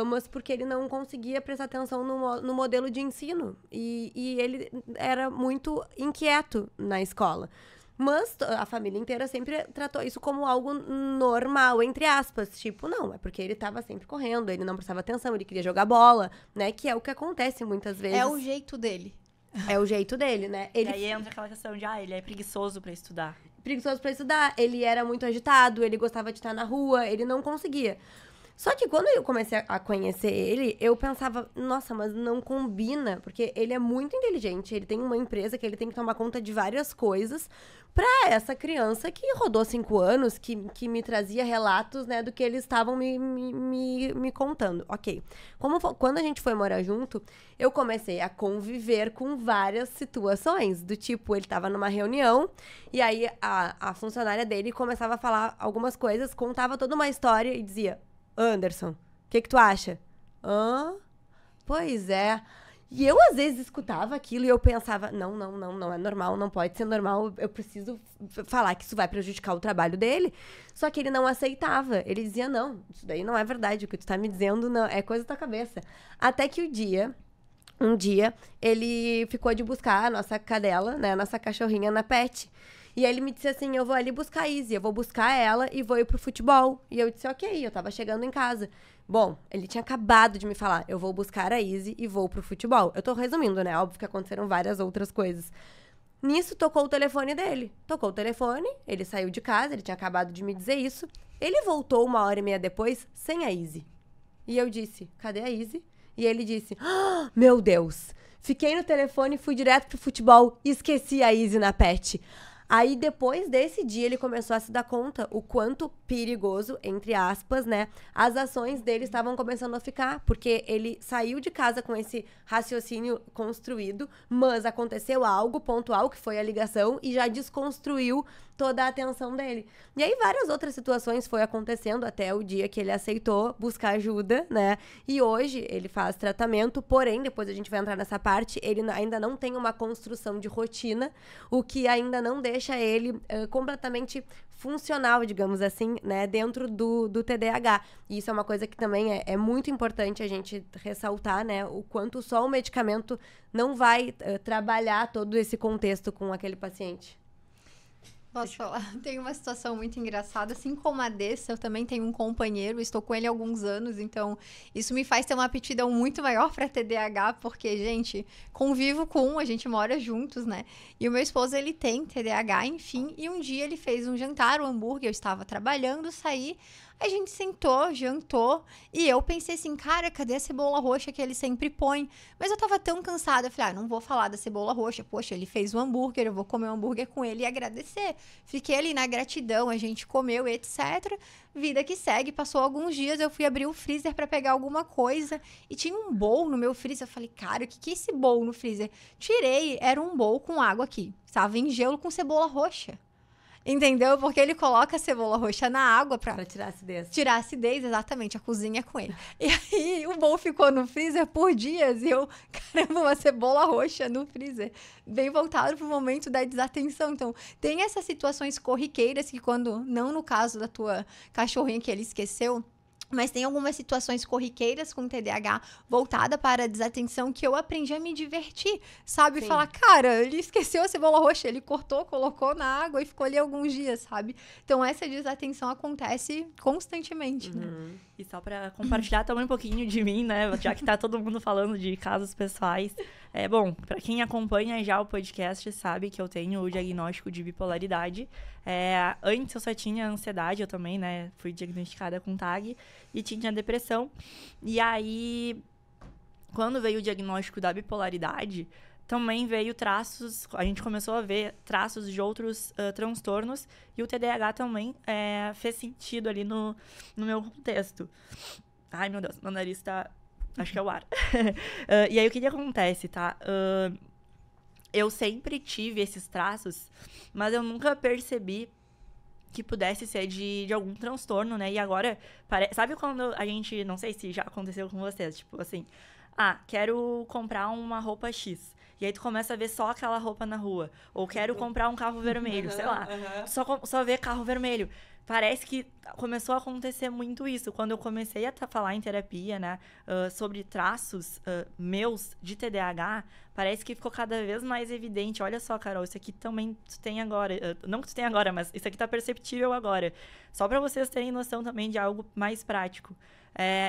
mas porque ele não conseguia prestar atenção no modelo de ensino. E ele era muito inquieto na escola. Mas a família inteira sempre tratou isso como algo normal, entre aspas. Tipo, não, é porque ele estava sempre correndo, ele não prestava atenção, ele queria jogar bola, né? Que é o que acontece muitas vezes. É o jeito dele. É o jeito dele, né? E aí entra aquela questão de, ele é preguiçoso pra estudar. Preguiçoso pra estudar, ele era muito agitado, ele gostava de estar na rua, ele não conseguia. Só que quando eu comecei a conhecer ele, eu pensava, nossa, mas não combina, porque ele é muito inteligente, ele tem uma empresa que ele tem que tomar conta de várias coisas pra essa criança que rodou 5 anos, que me trazia relatos, né, do que eles estavam me contando. Ok. Quando a gente foi morar junto, eu comecei a conviver com várias situações, do tipo, ele tava numa reunião, e aí a funcionária dele começava a falar algumas coisas, contava toda uma história e dizia: Anderson, o que tu acha? Pois é. E eu, às vezes, escutava aquilo e eu pensava, não é normal, não pode ser normal, eu preciso falar que isso vai prejudicar o trabalho dele. Só que ele não aceitava, ele dizia, não, isso daí não é verdade, o que tu tá me dizendo não, é coisa da tua cabeça. Até que um dia, ele ficou de buscar a nossa cadela, né, a nossa cachorrinha na pet. E aí ele me disse assim, eu vou ali buscar a Izzy, eu vou buscar ela e vou ir pro futebol. E eu disse, ok, eu tava chegando em casa. Bom, ele tinha acabado de me falar, eu vou buscar a Izzy e vou pro futebol. Eu tô resumindo, né? Óbvio que aconteceram várias outras coisas. Nisso, tocou o telefone dele. Tocou o telefone, ele saiu de casa, ele tinha acabado de me dizer isso. Ele voltou 1h30 depois, sem a Izzy. E eu disse, cadê a Izzy? E ele disse, meu Deus, fiquei no telefone, fui direto pro futebol e esqueci a Izzy na pet. Aí, depois desse dia, ele começou a se dar conta o quanto perigoso, entre aspas, né, as ações dele estavam começando a ficar, porque ele saiu de casa com esse raciocínio construído, mas aconteceu algo pontual, que foi a ligação, e já desconstruiu toda a atenção dele. E aí, várias outras situações foi acontecendo até o dia que ele aceitou buscar ajuda, né, e hoje ele faz tratamento, porém, depois a gente vai entrar nessa parte, ele ainda não tem uma construção de rotina, o que ainda não deixa ele completamente funcional, digamos assim, né, dentro do TDAH. E isso é uma coisa que também é muito importante a gente ressaltar, né, o quanto só o medicamento não vai trabalhar todo esse contexto com aquele paciente. Posso falar? Tem uma situação muito engraçada. Assim como a dessa, eu também tenho um companheiro, estou com ele há alguns anos, então isso me faz ter uma aptidão muito maior para TDAH, porque, gente, convivo com a gente mora juntos, né? E o meu esposo, ele tem TDAH, enfim, e um dia ele fez um jantar, um hambúrguer, eu estava trabalhando, saí, a gente sentou, jantou, e eu pensei assim, cara, cadê a cebola roxa que ele sempre põe? Mas eu tava tão cansada, eu falei, não vou falar da cebola roxa, poxa, ele fez um hambúrguer, eu vou comer um hambúrguer com ele e agradecer. Fiquei ali na gratidão, a gente comeu, etc. Vida que segue, passou alguns dias, eu fui abrir o freezer pra pegar alguma coisa, e tinha um bowl no meu freezer, eu falei, cara, o que é esse bowl no freezer? Tirei, era um bowl com água aqui, estava em gelo com cebola roxa. Entendeu? Porque ele coloca a cebola roxa na água pra tirar a acidez. Tirar a acidez, exatamente, a cozinha com ele. E aí o bowl ficou no freezer por dias e eu, caramba, uma cebola roxa no freezer. Bem voltado pro momento da desatenção. Então, tem essas situações corriqueiras que quando, não no caso da tua cachorrinha que ele esqueceu, mas tem algumas situações corriqueiras com TDAH voltada para a desatenção que eu aprendi a me divertir, sabe? Sim. Falar, cara, ele esqueceu a cebola roxa, ele cortou, colocou na água e ficou ali alguns dias, sabe? Então, essa desatenção acontece constantemente, né? E só para compartilhar também um pouquinho de mim, né? Já que tá todo mundo falando de casos pessoais. Bom, para quem acompanha já o podcast sabe que eu tenho o diagnóstico de bipolaridade. Antes eu só tinha ansiedade, eu também, né? Fui diagnosticada com TAG e tinha depressão. E aí, quando veio o diagnóstico da bipolaridade, também veio traços, a gente começou a ver traços de outros transtornos, e o TDAH também fez sentido ali no meu contexto. Ai, meu Deus, meu nariz tá... Acho que é o ar. E aí, o que acontece, tá? Eu sempre tive esses traços, mas eu nunca percebi que pudesse ser de algum transtorno, né? E agora, sabe quando a gente... Não sei se já aconteceu com vocês, tipo assim... quero comprar uma roupa X. E aí tu começa a ver só aquela roupa na rua. Ou quero comprar um carro vermelho, sei lá. Só ver carro vermelho. Parece que começou a acontecer muito isso. Quando eu comecei a falar em terapia, né, sobre traços meus de TDAH, parece que ficou cada vez mais evidente. Olha só, Carol, isso aqui também tu tem agora. Não que tu tem agora, mas isso aqui tá perceptível agora. Só pra vocês terem noção também de algo mais prático.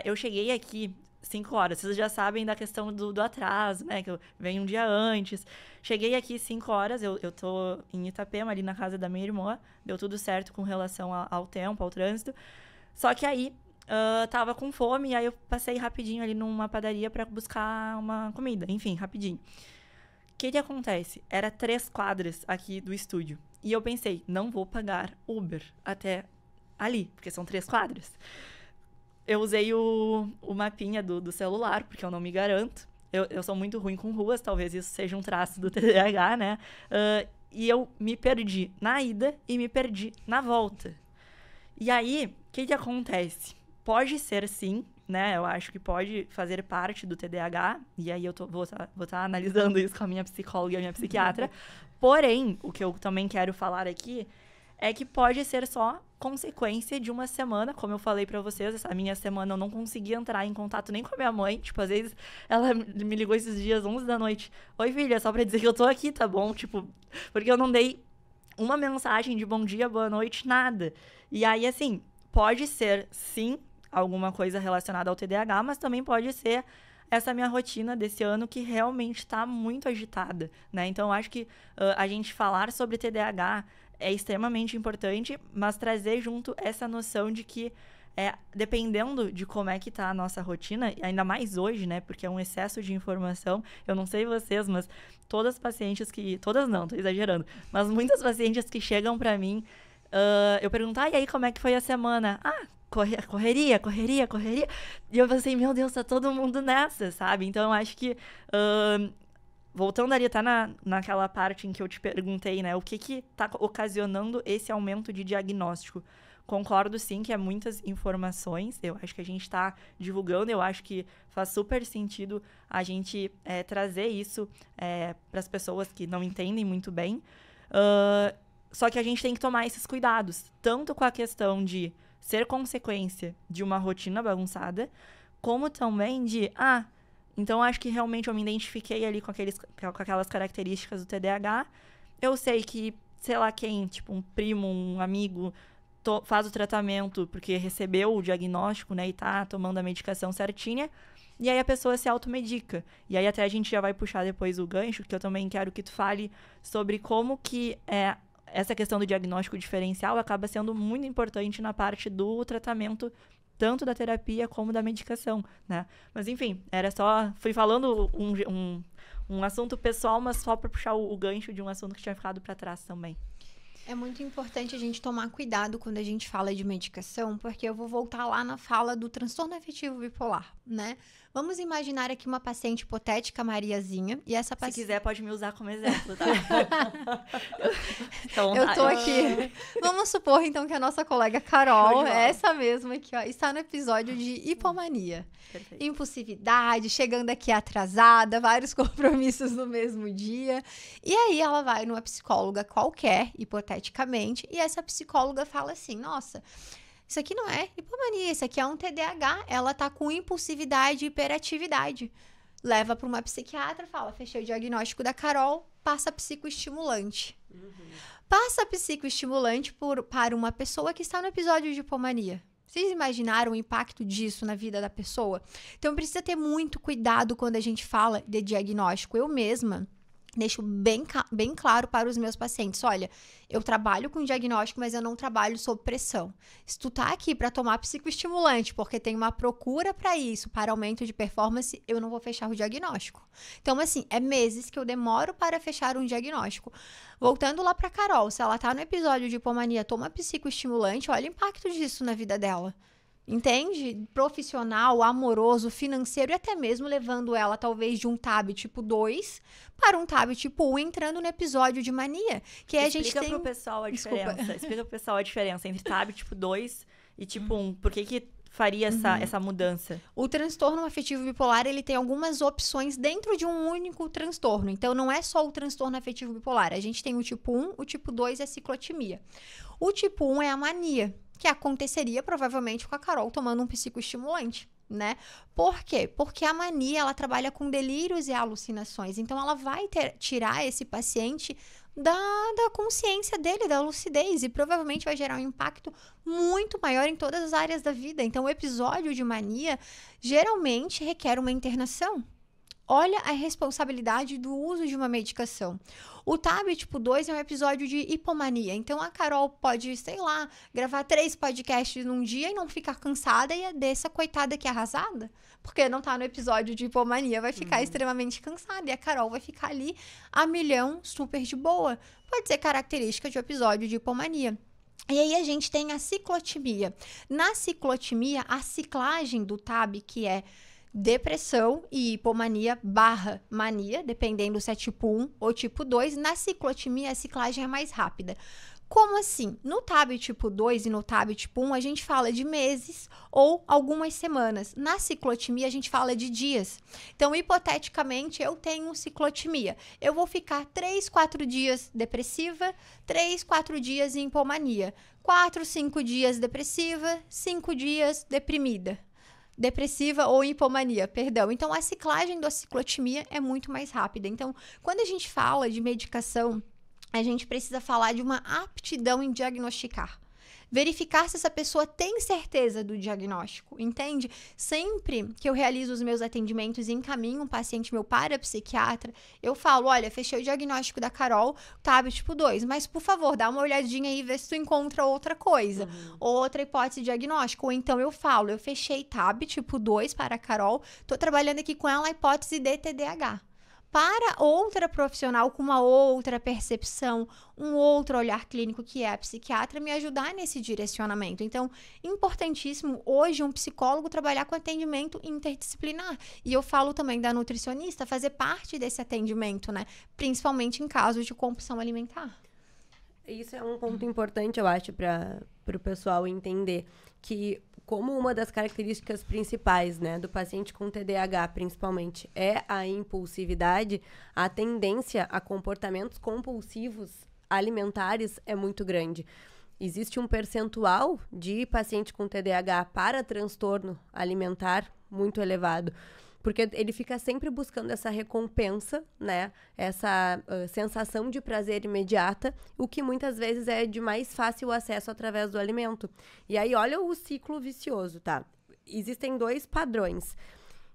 Eu cheguei aqui 5 horas. Vocês já sabem da questão do atraso, né? Que eu venho um dia antes. Cheguei aqui 5 horas, eu tô em Itapema, ali na casa da minha irmã. Deu tudo certo com relação ao tempo, ao trânsito. Só que aí, tava com fome, e aí eu passei rapidinho ali numa padaria pra buscar uma comida. Enfim, rapidinho. O que acontece? Era 3 quadras aqui do estúdio. E eu pensei, não vou pagar Uber até ali, porque são 3 quadras. Eu usei o mapinha do celular, porque eu não me garanto. Eu sou muito ruim com ruas, talvez isso seja um traço do TDAH, né? E eu me perdi na ida e me perdi na volta. E aí, o que acontece? Pode ser sim, né? Eu acho que pode fazer parte do TDAH. E aí eu vou estar analisando isso com a minha psicóloga e a minha psiquiatra. Porém, o que eu também quero falar aqui é que pode ser só consequência de uma semana, como eu falei pra vocês, essa minha semana eu não consegui entrar em contato nem com a minha mãe, tipo, às vezes ela me ligou esses dias 11 da noite, oi filha, só pra dizer que eu tô aqui, tá bom? Tipo, porque eu não dei uma mensagem de bom dia, boa noite, nada. E aí, assim, pode ser, sim, alguma coisa relacionada ao TDAH, mas também pode ser essa minha rotina desse ano que realmente tá muito agitada, né? Então, eu acho que a gente falar sobre TDAH é extremamente importante, mas trazer junto essa noção de que dependendo de como é que tá a nossa rotina, ainda mais hoje, né? Porque é um excesso de informação. Eu não sei vocês, mas todas as pacientes que... Todas não, tô exagerando. Mas muitas pacientes que chegam pra mim, eu pergunto, e aí, como é que foi a semana? Correria. E eu pensei, meu Deus, tá todo mundo nessa, sabe? Então, eu acho que... voltando ali, tá naquela parte em que eu te perguntei, né? O que tá ocasionando esse aumento de diagnóstico? Concordo, sim, que é muitas informações. Eu acho que a gente tá divulgando. Eu acho que faz super sentido a gente trazer isso para as pessoas que não entendem muito bem. Só que a gente tem que tomar esses cuidados. Tanto com a questão de ser consequência de uma rotina bagunçada, como também de... então, acho que realmente eu me identifiquei ali com aquelas características do TDAH. Eu sei que, sei lá quem, tipo um primo, um amigo, faz o tratamento porque recebeu o diagnóstico, né, e tá tomando a medicação certinha. E aí a pessoa se automedica. E aí até a gente já vai puxar depois o gancho, que eu também quero que tu fale sobre como que essa questão do diagnóstico diferencial acaba sendo muito importante na parte do tratamento, tanto da terapia como da medicação, né? Mas, enfim, fui falando um assunto pessoal, mas só para puxar o gancho de um assunto que tinha ficado para trás também. É muito importante a gente tomar cuidado quando a gente fala de medicação, porque eu vou voltar lá na fala do transtorno afetivo bipolar, né? Vamos imaginar aqui uma paciente hipotética, Mariazinha, e essa paciente... Se quiser, pode me usar como exemplo, tá? Então, eu tô aqui. Vamos supor, então, que a nossa colega Carol, essa mesma aqui, ó, está no episódio de hipomania. Perfeito. Impulsividade, chegando aqui atrasada, vários compromissos no mesmo dia. E aí ela vai numa psicóloga qualquer, hipoteticamente, e essa psicóloga fala assim, nossa... Isso aqui não é hipomania, isso aqui é um TDAH. Ela tá com impulsividade e hiperatividade. Leva para uma psiquiatra, fala, fechei o diagnóstico da Carol, passa psicoestimulante. Passa psicoestimulante para uma pessoa que está no episódio de hipomania. Vocês imaginaram o impacto disso na vida da pessoa? Então, precisa ter muito cuidado quando a gente fala de diagnóstico. Eu mesma... deixo bem claro para os meus pacientes, olha, eu trabalho com diagnóstico, mas eu não trabalho sob pressão. Se tu tá aqui para tomar psicoestimulante, porque tem uma procura para isso, para aumento de performance, eu não vou fechar o diagnóstico. Então, assim, é meses que eu demoro para fechar um diagnóstico. Voltando lá para Carol, se ela tá no episódio de hipomania, toma psicoestimulante, olha o impacto disso na vida dela. Entende? Profissional, amoroso, financeiro e até mesmo levando ela talvez de um TAB tipo 2 para um TAB tipo 1 entrando no episódio de mania. Que a gente tem... Explica pro pessoal a diferença entre TAB tipo 2 e tipo 1. Por que faria essa mudança? O transtorno afetivo bipolar, ele tem algumas opções dentro de um único transtorno. Então, não é só o transtorno afetivo bipolar. A gente tem o tipo 1, o tipo 2 é a ciclotimia. O tipo 1 é a mania, que aconteceria provavelmente com a Carol tomando um psicoestimulante, né? Por quê? Porque a mania, ela trabalha com delírios e alucinações. Então, ela vai tirar esse paciente da consciência dele, da lucidez, e provavelmente vai gerar um impacto muito maior em todas as áreas da vida. Então, o episódio de mania geralmente requer uma internação. Olha a responsabilidade do uso de uma medicação. O TAB tipo 2 é um episódio de hipomania. Então, a Carol pode, sei lá, gravar 3 podcasts num dia e não ficar cansada, e a dessa coitada que é arrasada, porque não tá no episódio de hipomania, vai ficar extremamente cansada. E a Carol vai ficar ali a milhão, super de boa. Pode ser característica de um episódio de hipomania. E aí a gente tem a ciclotimia. Na ciclotimia, a ciclagem do TAB, que é depressão e hipomania / mania, dependendo se é tipo 1 ou tipo 2. Na ciclotimia, a ciclagem é mais rápida. Como assim? No TAB tipo 2 e no TAB tipo 1, a gente fala de meses ou algumas semanas. Na ciclotimia, a gente fala de dias. Então, hipoteticamente, eu tenho ciclotimia. Eu vou ficar 3, 4 dias depressiva, 3, 4 dias em hipomania. 4, 5 dias depressiva, 5 dias deprimida. Depressiva ou hipomania, perdão. Então, a ciclagem da ciclotimia é muito mais rápida. Então, quando a gente fala de medicação, a gente precisa falar de uma aptidão em diagnosticar. verificar se essa pessoa tem certeza do diagnóstico, entende? Sempre que eu realizo os meus atendimentos e encaminho um paciente meu para psiquiatra, eu falo, olha, fechei o diagnóstico da Carol, TAB tipo 2, mas por favor, dá uma olhadinha aí e vê se tu encontra outra coisa, outra hipótese diagnóstica. Ou então eu falo, eu fechei TAB tipo 2 para a Carol, tô trabalhando aqui com ela a hipótese de TDAH. Para outra profissional com uma outra percepção, um outro olhar clínico que é a psiquiatra, me ajudar nesse direcionamento. Então, importantíssimo hoje um psicólogo trabalhar com atendimento interdisciplinar. E eu falo também da nutricionista fazer parte desse atendimento, né? Principalmente em casos de compulsão alimentar. Isso é um ponto importante, eu acho, para o pessoal entender que como uma das características principais, né, do paciente com TDAH, principalmente, é a impulsividade, a tendência a comportamentos compulsivos alimentares é muito grande. Existe um percentual de paciente com TDAH para transtorno alimentar muito elevado, porque ele fica sempre buscando essa recompensa, né? Essa sensação de prazer imediata, o que muitas vezes é de mais fácil acesso através do alimento. E aí, olha o ciclo vicioso, tá? Existem 2 padrões.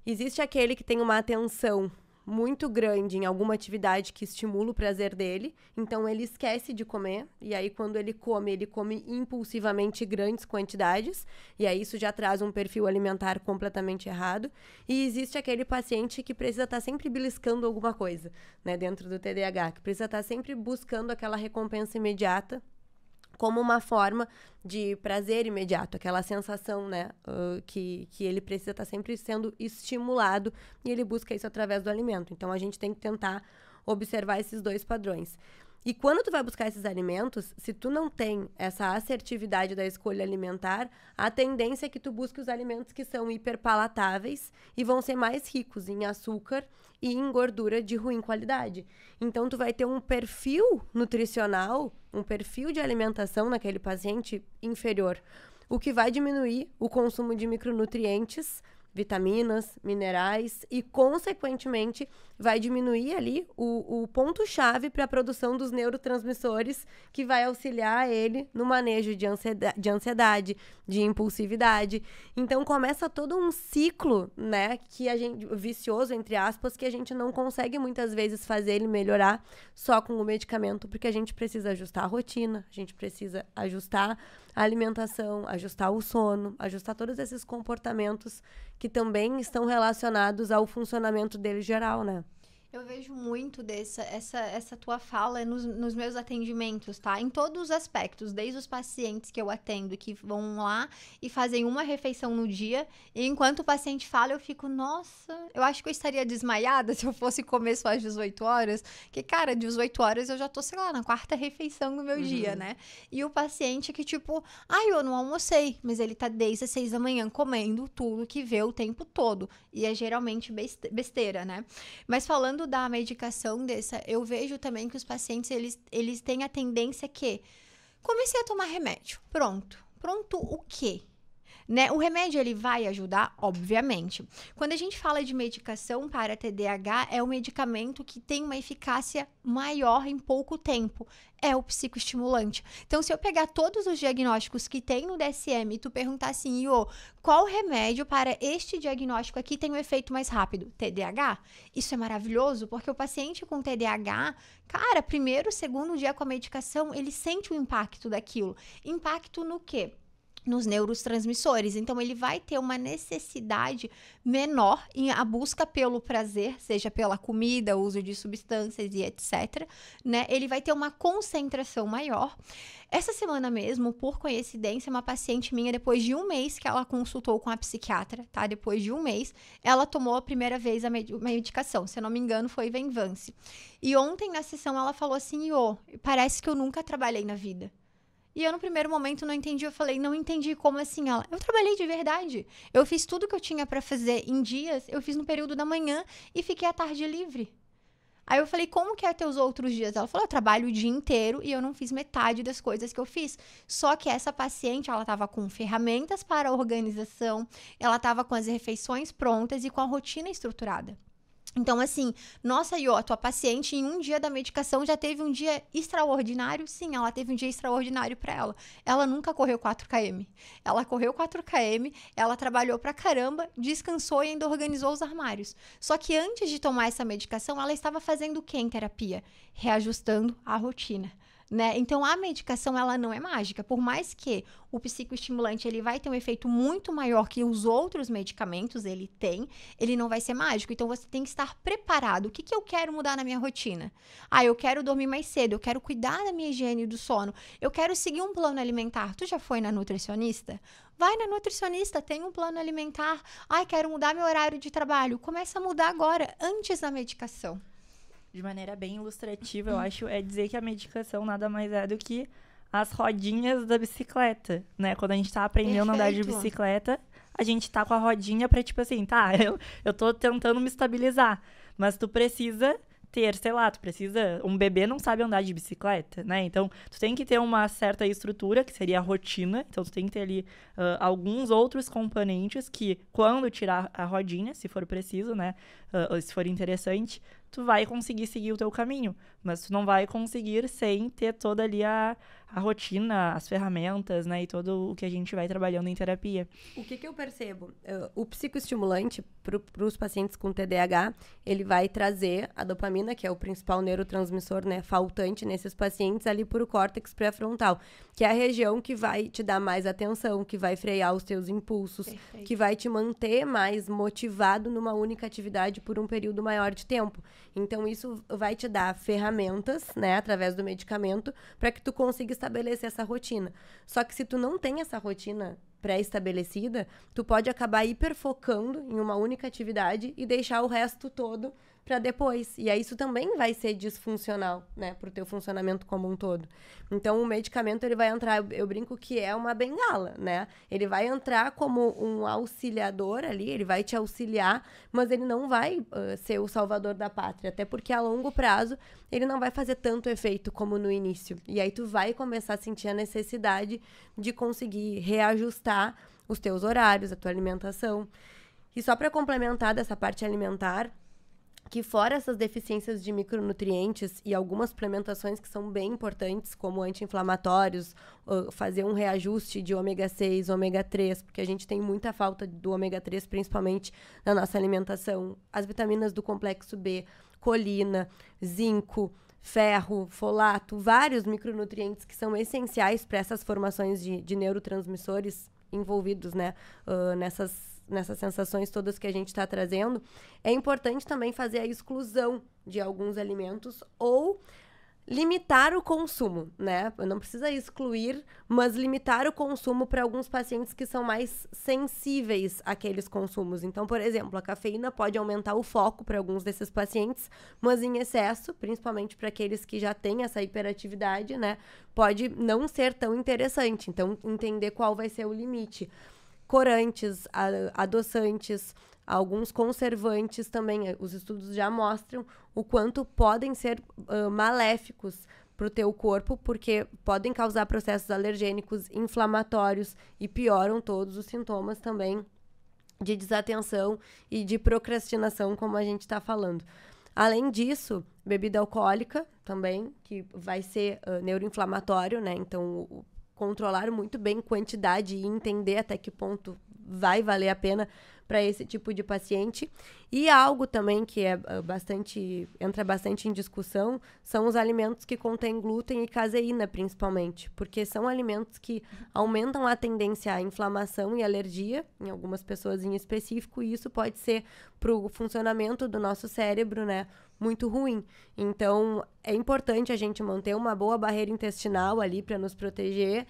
Existe aquele que tem uma atenção muito grande em alguma atividade que estimula o prazer dele, então ele esquece de comer, e aí quando ele come impulsivamente grandes quantidades, e aí isso já traz um perfil alimentar completamente errado. E existe aquele paciente que precisa estar sempre beliscando alguma coisa, né, dentro do TDAH, que precisa estar sempre buscando aquela recompensa imediata, como uma forma de prazer imediato, aquela sensação, né, que ele precisa estar sempre sendo estimulado, e ele busca isso através do alimento. Então, a gente tem que tentar observar esses 2 padrões. E quando tu vai buscar esses alimentos, se tu não tem essa assertividade da escolha alimentar, a tendência é que tu busque os alimentos que são hiperpalatáveis e vão ser mais ricos em açúcar e em gordura de ruim qualidade. Então, tu vai ter um perfil nutricional, um perfil de alimentação naquele paciente inferior, o que vai diminuir o consumo de micronutrientes, vitaminas, minerais e, consequentemente, vai diminuir ali o ponto-chave para a produção dos neurotransmissores que vai auxiliar ele no manejo de ansiedade, de impulsividade. Então, começa todo um ciclo, né, que a gente, vicioso, entre aspas, que a gente não consegue muitas vezes fazer ele melhorar só com o medicamento, porque a gente precisa ajustar a rotina, a gente precisa ajustar a alimentação, ajustar o sono, ajustar todos esses comportamentos que também estão relacionados ao funcionamento dele geral, né? Eu vejo muito essa tua fala nos meus atendimentos, tá? Em todos os aspectos, desde os pacientes que eu atendo, que vão lá e fazem uma refeição no dia, e enquanto o paciente fala, eu fico, nossa, eu acho que eu estaria desmaiada se eu fosse comer só às 18 horas, porque, cara, de 18 horas eu já tô, sei lá, na 4ª refeição do meu dia, né? E o paciente que, tipo, eu não almocei, mas ele tá desde as 6 da manhã comendo tudo que vê o tempo todo, e é geralmente besteira, né? Mas falando da medicação eu vejo também que os pacientes, eles têm a tendência que comecei a tomar remédio, pronto o quê? Né? O remédio, ele vai ajudar, obviamente. Quando a gente fala de medicação para TDAH, é um medicamento que tem uma eficácia maior em pouco tempo. É o psicoestimulante. Então, se eu pegar todos os diagnósticos que tem no DSM e tu perguntar assim, qual remédio para este diagnóstico aqui tem um efeito mais rápido? TDAH? Isso é maravilhoso, porque o paciente com TDAH, cara, primeiro, segundo dia com a medicação, ele sente o impacto daquilo. Impacto no quê? Nos neurotransmissores. Então, ele vai ter uma necessidade menor em a busca pelo prazer, seja pela comida, uso de substâncias e etc, né? Ele vai ter uma concentração maior. Essa semana mesmo, por coincidência, uma paciente minha, depois de um mês que ela consultou com a psiquiatra, tá? Depois de um mês, ela tomou a primeira vez a medicação. Se eu não me engano, foi Venvance. E ontem, na sessão, ela falou assim, parece que eu nunca trabalhei na vida. E eu, no primeiro momento, não entendi. Eu falei, não entendi, como assim? Ela, eu trabalhei de verdade. Eu fiz tudo que eu tinha pra fazer em dias, eu fiz no período da manhã e fiquei à tarde livre. Aí eu falei, como que é teus outros dias? Ela falou, eu trabalho o dia inteiro e eu não fiz metade das coisas que eu fiz. Só que essa paciente, ela tava com ferramentas para a organização, ela tava com as refeições prontas e com a rotina estruturada. Então, assim, nossa, Iô, tua paciente em um dia da medicação já teve um dia extraordinário? Sim, ela teve um dia extraordinário para ela. Ela nunca correu 4 km. Ela correu 4 km, ela trabalhou pra caramba, descansou e ainda organizou os armários. Só que antes de tomar essa medicação, ela estava fazendo o que em terapia? Reajustando a rotina. Né? Então, a medicação, ela não é mágica. Por mais que o psicoestimulante, ele vai ter um efeito muito maior que os outros medicamentos, ele não vai ser mágico. Então, você tem que estar preparado. O que eu quero mudar na minha rotina? Eu quero dormir mais cedo, eu quero cuidar da minha higiene do sono, eu quero seguir um plano alimentar. Tu já foi na nutricionista? Vai na nutricionista, tem um plano alimentar. Quero mudar meu horário de trabalho. Começa a mudar agora, antes da medicação. De maneira bem ilustrativa, eu acho, é dizer que a medicação nada mais é do que as rodinhas da bicicleta, né? Quando a gente tá aprendendo a andar de bicicleta, a gente tá com a rodinha pra, tipo assim, eu tô tentando me estabilizar, mas tu precisa ter, sei lá, um bebê não sabe andar de bicicleta, né? Então, tu tem que ter uma certa estrutura, que seria a rotina, então tu tem que ter ali alguns outros componentes que, quando tirar a rodinha, se for preciso, né? Se for interessante, tu vai conseguir seguir o teu caminho, mas tu não vai conseguir sem ter toda ali a rotina, as ferramentas, né, e todo o que a gente vai trabalhando em terapia. O que eu percebo? O psicoestimulante, para os pacientes com TDAH, ele vai trazer a dopamina, que é o principal neurotransmissor, né, faltante nesses pacientes, ali por o córtex pré-frontal, que é a região que vai te dar mais atenção, que vai frear os teus impulsos, Perfeito. Que vai te manter mais motivado numa única atividade por um período maior de tempo. Então, isso vai te dar ferramentas, né, através do medicamento, para que tu consiga estabelecer essa rotina. Só que se tu não tem essa rotina pré-estabelecida, tu pode acabar hiperfocando em uma única atividade e deixar o resto todo para depois. E aí isso também vai ser disfuncional, né, pro teu funcionamento como um todo. Então, o medicamento, ele vai entrar, eu brinco que é uma bengala, né? Ele vai entrar como um auxiliador ali, ele vai te auxiliar, mas ele não vai ser o salvador da pátria, até porque a longo prazo ele não vai fazer tanto efeito como no início. E aí tu vai começar a sentir a necessidade de conseguir reajustar os teus horários, a tua alimentação. E só para complementar dessa parte alimentar, que fora essas deficiências de micronutrientes e algumas suplementações que são bem importantes, como anti-inflamatórios, fazer um reajuste de ômega 6, ômega 3, porque a gente tem muita falta do ômega 3, principalmente na nossa alimentação. As vitaminas do complexo B, colina, zinco, ferro, folato, vários micronutrientes que são essenciais para essas formações de neurotransmissores envolvidos, né, nessas sensações todas que a gente está trazendo. É importante também fazer a exclusão de alguns alimentos ou limitar o consumo, né? Não precisa excluir, mas limitar o consumo para alguns pacientes que são mais sensíveis àqueles consumos. Então, por exemplo, a cafeína pode aumentar o foco para alguns desses pacientes, mas em excesso, principalmente para aqueles que já têm essa hiperatividade, né? Pode não ser tão interessante. Então, entender qual vai ser o limite. Corantes, adoçantes, alguns conservantes também, os estudos já mostram o quanto podem ser maléficos para o teu corpo, porque podem causar processos alergênicos, inflamatórios e pioram todos os sintomas também de desatenção e de procrastinação, como a gente está falando. Além disso, bebida alcoólica também, que vai ser neuroinflamatório, né? Então, controlar muito bem quantidade e entender até que ponto vai valer a pena para esse tipo de paciente. E algo também que entra bastante em discussão são os alimentos que contêm glúten e caseína, principalmente, porque são alimentos que aumentam a tendência à inflamação e alergia, em algumas pessoas em específico, e isso pode ser para o funcionamento do nosso cérebro, né, muito ruim. Então, é importante a gente manter uma boa barreira intestinal ali para nos proteger,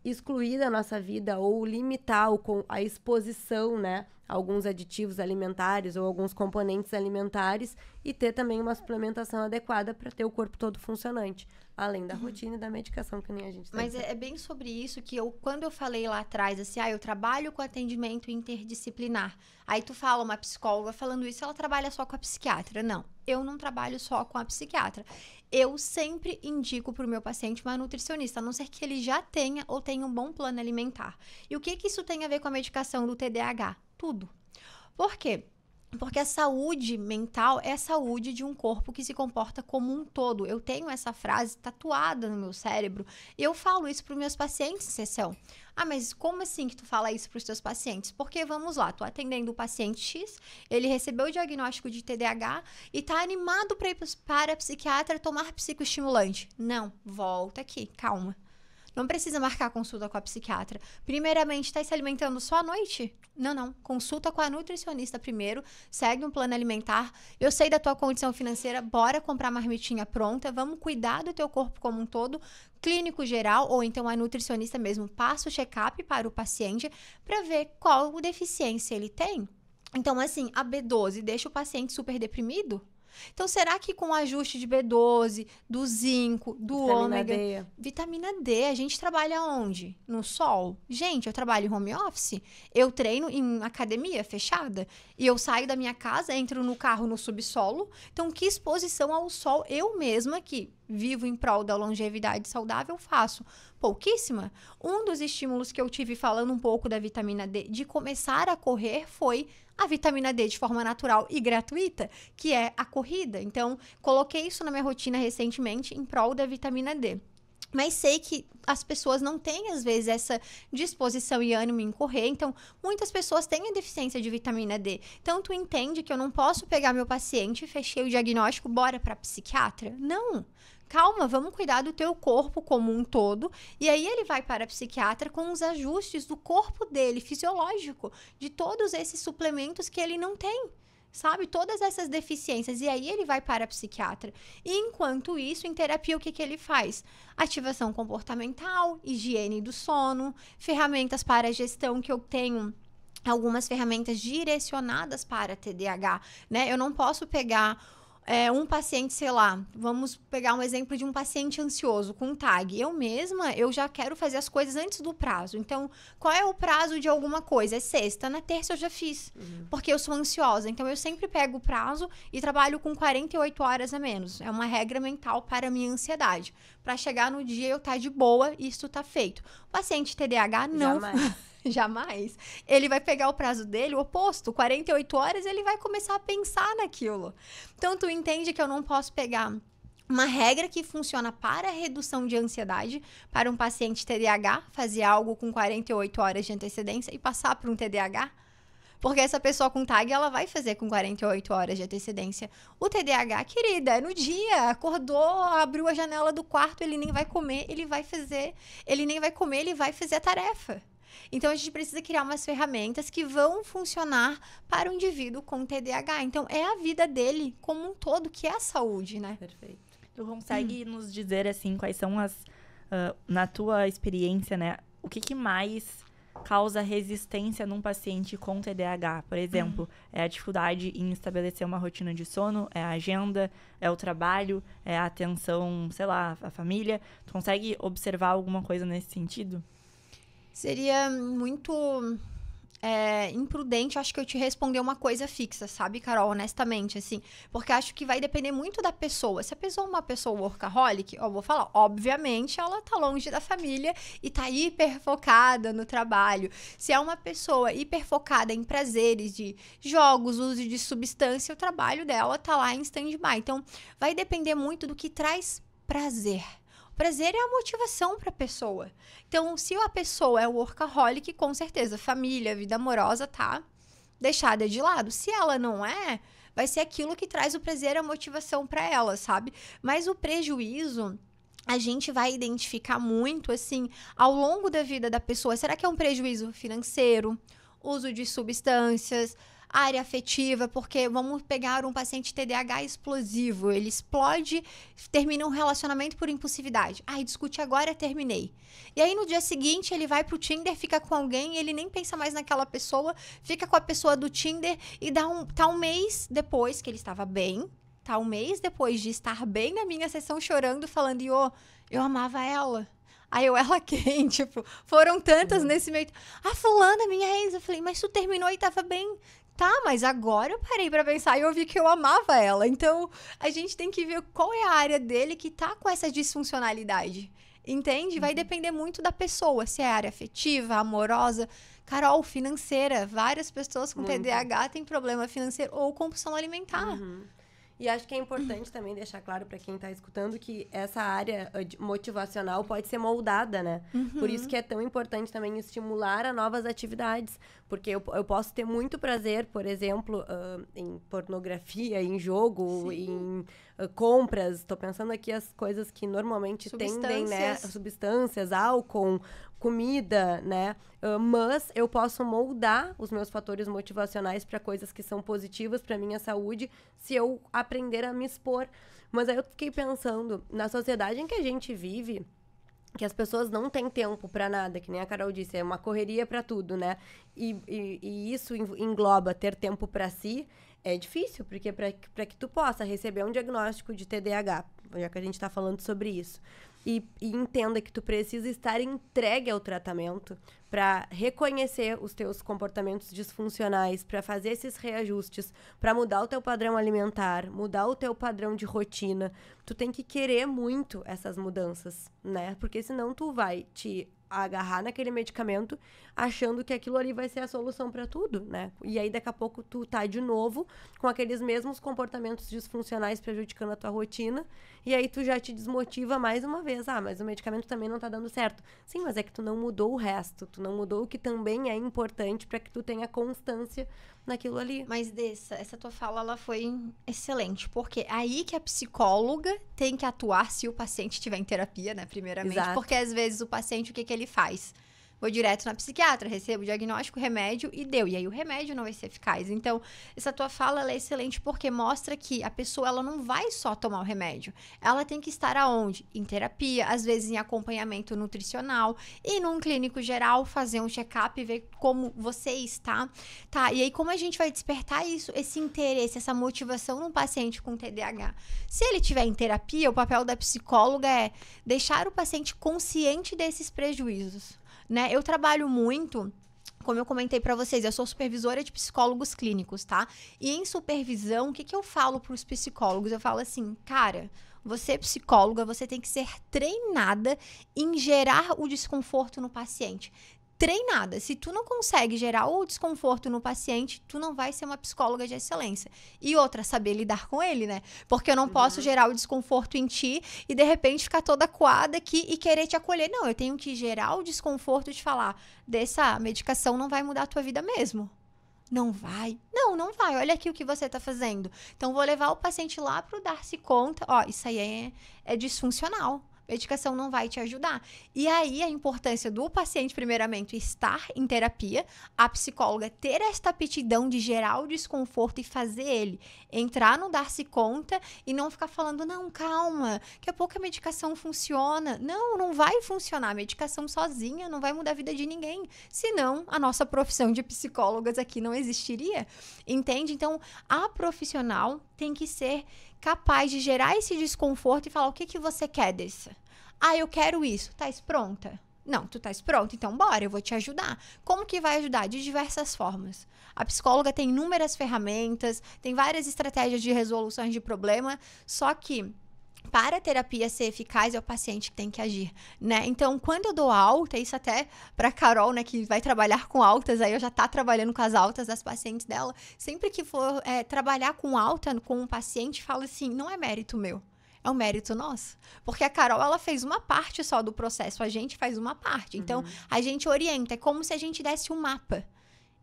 excluir da nossa vida ou limitar a exposição, né, a alguns aditivos alimentares ou alguns componentes alimentares e ter também uma suplementação adequada para ter o corpo todo funcionante, além da rotina e da medicação que nem a gente tem. Mas é bem sobre isso que quando eu falei lá atrás, assim, eu trabalho com atendimento interdisciplinar. Aí tu fala, uma psicóloga falando isso, ela trabalha só com a psiquiatra. Não, eu não trabalho só com a psiquiatra. Eu sempre indico para o meu paciente uma nutricionista, a não ser que ele já tenha ou tenha um bom plano alimentar. E o que isso tem a ver com a medicação do TDAH? Tudo. Por quê? Porque a saúde mental é a saúde de um corpo que se comporta como um todo. Eu tenho essa frase tatuada no meu cérebro e eu falo isso para os meus pacientes em sessão. Ah, mas como assim que tu fala isso para os teus pacientes? Porque, vamos lá, tô atendendo o paciente X, ele recebeu o diagnóstico de TDAH e tá animado para ir para psiquiatra tomar psicoestimulante. Não, volta aqui, calma. Não precisa marcar consulta com a psiquiatra. Primeiramente, tá se alimentando só à noite? Não. Consulta com a nutricionista primeiro, segue um plano alimentar. Eu sei da tua condição financeira, bora comprar marmitinha pronta, vamos cuidar do teu corpo como um todo, clínico geral, ou então a nutricionista mesmo passa o check-up para o paciente para ver qual deficiência ele tem. Então, assim, a B12 deixa o paciente super deprimido? Então, será que com o ajuste de B12, do zinco, do ômega... Vitamina D, a gente trabalha onde? No sol? Gente, eu trabalho em home office, eu treino em academia fechada, e eu saio da minha casa, entro no carro no subsolo. Então, que exposição ao sol eu mesma, que vivo em prol da longevidade saudável, faço? Pouquíssima. Um dos estímulos que eu tive falando um pouco da vitamina D, de começar a correr, foi a vitamina D de forma natural e gratuita, que é a corrida. Então, coloquei isso na minha rotina recentemente em prol da vitamina D. Mas sei que as pessoas não têm, às vezes, essa disposição e ânimo em correr. Então, muitas pessoas têm a deficiência de vitamina D. Então, tu entende que eu não posso pegar meu paciente, fechei o diagnóstico, bora para psiquiatra? Não. Calma, vamos cuidar do teu corpo como um todo. E aí ele vai para a psiquiatra com os ajustes do corpo dele, fisiológico, de todos esses suplementos que ele não tem, sabe? Todas essas deficiências. E aí ele vai para a psiquiatra. E enquanto isso, em terapia, o que ele faz? Ativação comportamental, higiene do sono, ferramentas para a gestão, que eu tenho algumas ferramentas direcionadas para TDAH, né? Eu não posso pegar um paciente, sei lá, vamos pegar um exemplo de um paciente ansioso com TAG. Eu já quero fazer as coisas antes do prazo. Então, qual é o prazo de alguma coisa? É sexta. Na terça eu já fiz, porque eu sou ansiosa. Então, eu sempre pego o prazo e trabalho com 48 horas a menos. É uma regra mental para a minha ansiedade. Para chegar no dia eu estar de boa e isso tá feito. O paciente TDAH não... Jamais. Ele vai pegar o prazo dele, o oposto, 48 horas, ele vai começar a pensar naquilo. Então, tu entende que eu não posso pegar uma regra que funciona para a redução de ansiedade para um paciente TDAH, fazer algo com 48 horas de antecedência e passar para um TDAH? Porque essa pessoa com TAG, ela vai fazer com 48 horas de antecedência. O TDAH, querida, é no dia, acordou, abriu a janela do quarto, ele nem vai comer, ele vai fazer a tarefa. Então, a gente precisa criar umas ferramentas que vão funcionar para o indivíduo com TDAH. Então, é a vida dele como um todo, que é a saúde, né? Perfeito. Tu consegue nos dizer, assim, quais são na tua experiência, né? O que mais causa resistência num paciente com TDAH? Por exemplo, é a dificuldade em estabelecer uma rotina de sono, é a agenda, é o trabalho, é a atenção, sei lá, a família. Tu consegue observar alguma coisa nesse sentido? Seria muito imprudente, acho que eu te responder uma coisa fixa, sabe, Carol? Honestamente, assim. Porque acho que vai depender muito da pessoa. Se a pessoa é uma pessoa workaholic, eu vou falar, obviamente, ela tá longe da família e tá hiper focada no trabalho. Se é uma pessoa hiper focada em prazeres de jogos, uso de substância, o trabalho dela tá lá em stand-by. Então, vai depender muito do que traz prazer. Prazer é a motivação para a pessoa. Então, se a pessoa é workaholic, com certeza, família, vida amorosa tá deixada de lado. Se ela não é, vai ser aquilo que traz o prazer e a motivação para ela, sabe? Mas o prejuízo, a gente vai identificar muito, assim, ao longo da vida da pessoa. Será que é um prejuízo financeiro, uso de substâncias, área afetiva? Porque vamos pegar um paciente TDAH explosivo, ele explode, termina um relacionamento por impulsividade. Ai, discute agora, terminei. E aí no dia seguinte ele vai pro Tinder, fica com alguém, ele nem pensa mais naquela pessoa, fica com a pessoa do Tinder e tá um mês depois que ele estava bem, tá um mês depois de estar bem na minha sessão chorando, falando, eu amava ela. Aí ela quem? Tipo, foram tantas nesse meio. Ah, fulana, minha ex. Eu falei, mas tu terminou e tava bem. Tá, mas agora eu parei pra pensar e eu vi que eu amava ela. Então, a gente tem que ver qual é a área dele que tá com essa disfuncionalidade. entende? Vai depender muito da pessoa, se é área afetiva, amorosa, Carol, financeira. Várias pessoas com TDAH têm problema financeiro ou compulsão alimentar. E acho que é importante também deixar claro para quem está escutando que essa área motivacional pode ser moldada, né? Por isso que é tão importante também estimular a novas atividades. Porque eu posso ter muito prazer, por exemplo, em pornografia, em jogo, em compras. Estou pensando aqui as coisas que normalmente tendem, né? Substâncias, álcool, comida, né? Mas eu posso moldar os meus fatores motivacionais para coisas que são positivas para minha saúde se eu aprender a me expor. Mas aí eu fiquei pensando, na sociedade em que a gente vive, que as pessoas não têm tempo para nada, que nem a Carol disse, é uma correria para tudo, né? E isso engloba ter tempo para si, é difícil, porque para que tu possa receber um diagnóstico de TDAH, já que a gente está falando sobre isso, e entenda que tu precisa estar entregue ao tratamento para reconhecer os teus comportamentos disfuncionais, para fazer esses reajustes, para mudar o teu padrão alimentar, mudar o teu padrão de rotina. Tu tem que querer muito essas mudanças, né? Porque senão tu vai te agarrar naquele medicamento achando que aquilo ali vai ser a solução para tudo, né? E aí daqui a pouco tu tá de novo com aqueles mesmos comportamentos disfuncionais prejudicando a tua rotina, e aí tu já te desmotiva mais uma vez. Mas o medicamento também não tá dando certo. Sim, mas é que tu não mudou o resto, tu não mudou o que também é importante para que tu tenha constância naquilo ali. Mas essa tua fala, ela foi excelente, porque aí que a psicóloga tem que atuar se o paciente estiver em terapia, né, primeiramente. Exato. Porque às vezes o paciente, o que ele faz? Vou direto na psiquiatra, recebo o diagnóstico, remédio e deu. E aí o remédio não vai ser eficaz. Então, essa tua fala, ela é excelente porque mostra que a pessoa, ela não vai só tomar o remédio. Ela tem que estar aonde? Em terapia, às vezes em acompanhamento nutricional e num clínico geral, fazer um check-up e ver como você está. Tá, e aí como a gente vai despertar isso, esse interesse, essa motivação num paciente com TDAH? Se ele estiver em terapia, o papel da psicóloga é deixar o paciente consciente desses prejuízos. Né? Eu trabalho muito, como eu comentei pra vocês, eu sou supervisora de psicólogos clínicos, tá? E em supervisão, o que eu falo pros psicólogos? Eu falo assim, cara, você psicóloga, você tem que ser treinada em gerar o desconforto no paciente. Treinada. Se tu não consegue gerar o desconforto no paciente, tu não vai ser uma psicóloga de excelência. E outra, saber lidar com ele, né? Porque eu não posso gerar o desconforto em ti e de repente ficar toda acuada aqui e querer te acolher. Não, eu tenho que gerar o desconforto de falar, dessa medicação não vai mudar a tua vida mesmo. Não vai? Não vai. Olha aqui o que você tá fazendo. Então, vou levar o paciente lá pro dar-se conta. Ó, isso aí é disfuncional. Medicação não vai te ajudar. E aí, a importância do paciente, primeiramente, estar em terapia, a psicóloga ter esta aptidão de gerar o desconforto e fazer ele entrar no dar-se conta e não ficar falando, não, calma, daqui a pouco a medicação funciona. Não vai funcionar. A medicação sozinha não vai mudar a vida de ninguém. Senão, a nossa profissão de psicólogas aqui não existiria. Entende? Então, a profissional tem que ser capaz de gerar esse desconforto e falar, o que você quer dessa? Eu quero isso. Tás pronta? Não, tu tás pronta? Então bora, eu vou te ajudar. Como que vai ajudar? De diversas formas. A psicóloga tem inúmeras ferramentas, tem várias estratégias de resoluções de problema, só que para a terapia ser eficaz, é o paciente que tem que agir, né? Então, quando eu dou alta, isso até para Carol, né, que vai trabalhar com altas, aí eu já tá trabalhando com as altas das pacientes dela, sempre que for trabalhar com alta com um paciente, fala assim, não é mérito meu, é um mérito nosso. Porque a Carol, ela fez uma parte só do processo, a gente faz uma parte. Então, a gente orienta, é como se a gente desse um mapa.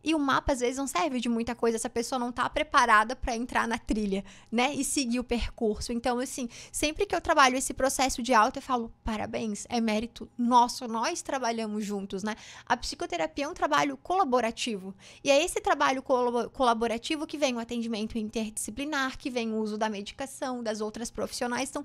E o mapa, às vezes, não serve de muita coisa se a pessoa não tá preparada para entrar na trilha, né? E seguir o percurso. Então, assim, sempre que eu trabalho esse processo de alta, eu falo, parabéns, é mérito nosso, nós trabalhamos juntos, né? A psicoterapia é um trabalho colaborativo. E é esse trabalho colaborativo que vem o atendimento interdisciplinar, que vem o uso da medicação, das outras profissionais. Então,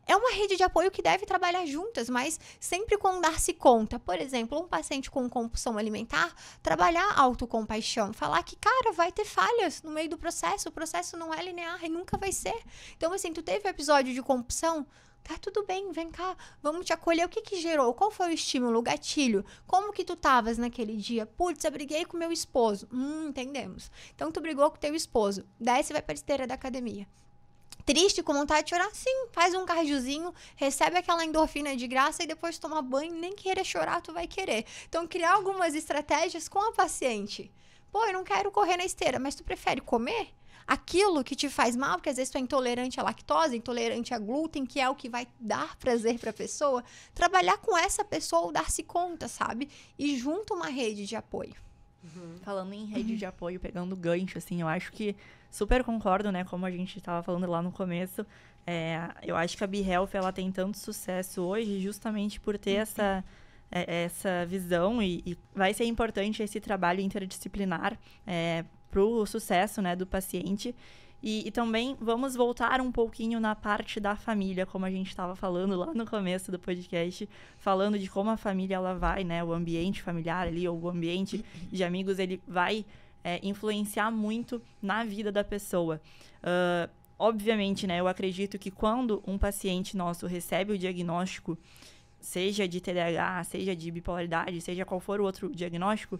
é uma rede de apoio que deve trabalhar juntas, mas sempre com dar-se conta. Por exemplo, um paciente com compulsão alimentar, trabalhar autocompaixão, falar que, cara, vai ter falhas no meio do processo, o processo não é linear e nunca vai ser. Então, assim, tu teve um episódio de compulsão, tá tudo bem, vem cá, vamos te acolher. O que gerou? Qual foi o estímulo, o gatilho? Como que tu tavas naquele dia? Putz, eu briguei com meu esposo. Entendemos. Então, tu brigou com teu esposo, desce e vai pra esteira da academia. Triste, com vontade de chorar? Sim, faz um cardiozinho, recebe aquela endorfina de graça e depois toma banho, nem queira chorar, tu vai querer. Então, criar algumas estratégias com a paciente. Pô, eu não quero correr na esteira, mas tu prefere comer aquilo que te faz mal, porque às vezes tu é intolerante à lactose, intolerante a glúten, que é o que vai dar prazer pra pessoa. Trabalhar com essa pessoa ou dar-se conta, sabe? E junto uma rede de apoio. Falando em rede de apoio, pegando gancho, assim, eu acho que super concordo, né, como a gente estava falando lá no começo, eu acho que a BeHealth, ela tem tanto sucesso hoje justamente por ter essa visão e vai ser importante esse trabalho interdisciplinar para o sucesso, né, do paciente. E também vamos voltar um pouquinho na parte da família, como a gente estava falando lá no começo do podcast, falando de como a família ela vai, né, o ambiente familiar ali, ou o ambiente de amigos, ele vai influenciar muito na vida da pessoa. Obviamente, né, eu acredito que quando um paciente nosso recebe o diagnóstico, seja de TDAH, seja de bipolaridade, seja qual for o outro diagnóstico,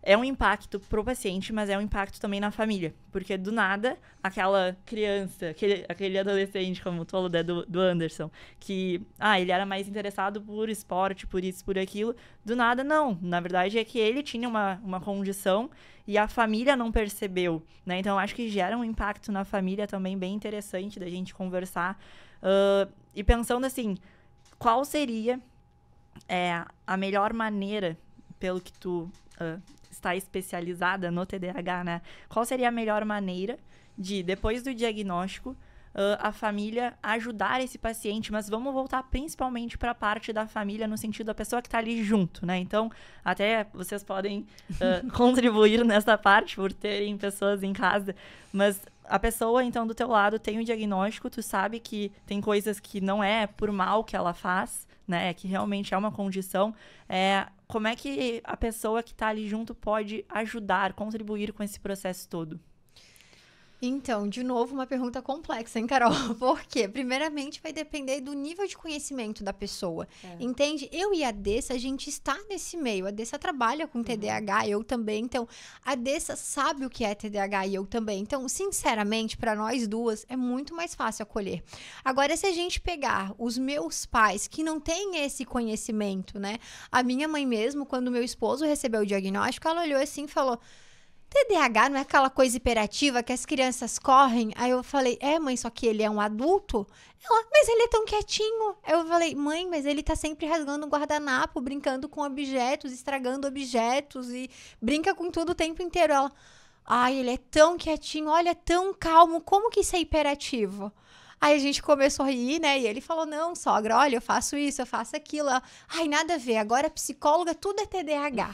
é um impacto pro paciente, mas é um impacto também na família. Porque, do nada, aquela criança, aquele adolescente, como tu falou, do Anderson, que, ele era mais interessado por esporte, por isso, por aquilo. Do nada, não. Na verdade, é que ele tinha uma condição e a família não percebeu, né? Então, acho que gera um impacto na família também bem interessante da gente conversar. E pensando assim, qual seria a melhor maneira, pelo que tu está especializada no TDAH, né? Qual seria a melhor maneira de, depois do diagnóstico, a família ajudar esse paciente? Mas vamos voltar principalmente para a parte da família, no sentido da pessoa que está ali junto, né? Então, até vocês podem contribuir nessa parte por terem pessoas em casa, mas a pessoa, então, do teu lado tem o diagnóstico, tu sabe que tem coisas que não é por mal que ela faz, né? Que realmente é uma condição. Como é que a pessoa que está ali junto pode ajudar, contribuir com esse processo todo? Então, de novo, uma pergunta complexa, hein, Carol? Por quê? Primeiramente, vai depender do nível de conhecimento da pessoa. Entende? Eu e a Dessa, a gente está nesse meio. A Dessa trabalha com TDAH, eu também. Então, a Dessa sabe o que é TDAH e eu também. Então, sinceramente, para nós duas, é muito mais fácil acolher. Agora, se a gente pegar os meus pais, que não têm esse conhecimento, né? A minha mãe mesmo, quando meu esposo recebeu o diagnóstico, ela olhou assim e falou: TDAH não é aquela coisa hiperativa que as crianças correm? Aí eu falei, mãe, só que ele é um adulto? Ela, mas ele é tão quietinho. Eu falei, mãe, mas ele tá sempre rasgando um guardanapo, brincando com objetos, estragando objetos e brinca com tudo o tempo inteiro. Ela, ele é tão quietinho, olha, tão calmo, como que isso é hiperativo? Aí a gente começou a rir, né? E ele falou, não, sogra, olha, eu faço isso, eu faço aquilo. Ela, nada a ver, agora psicóloga, tudo é TDAH.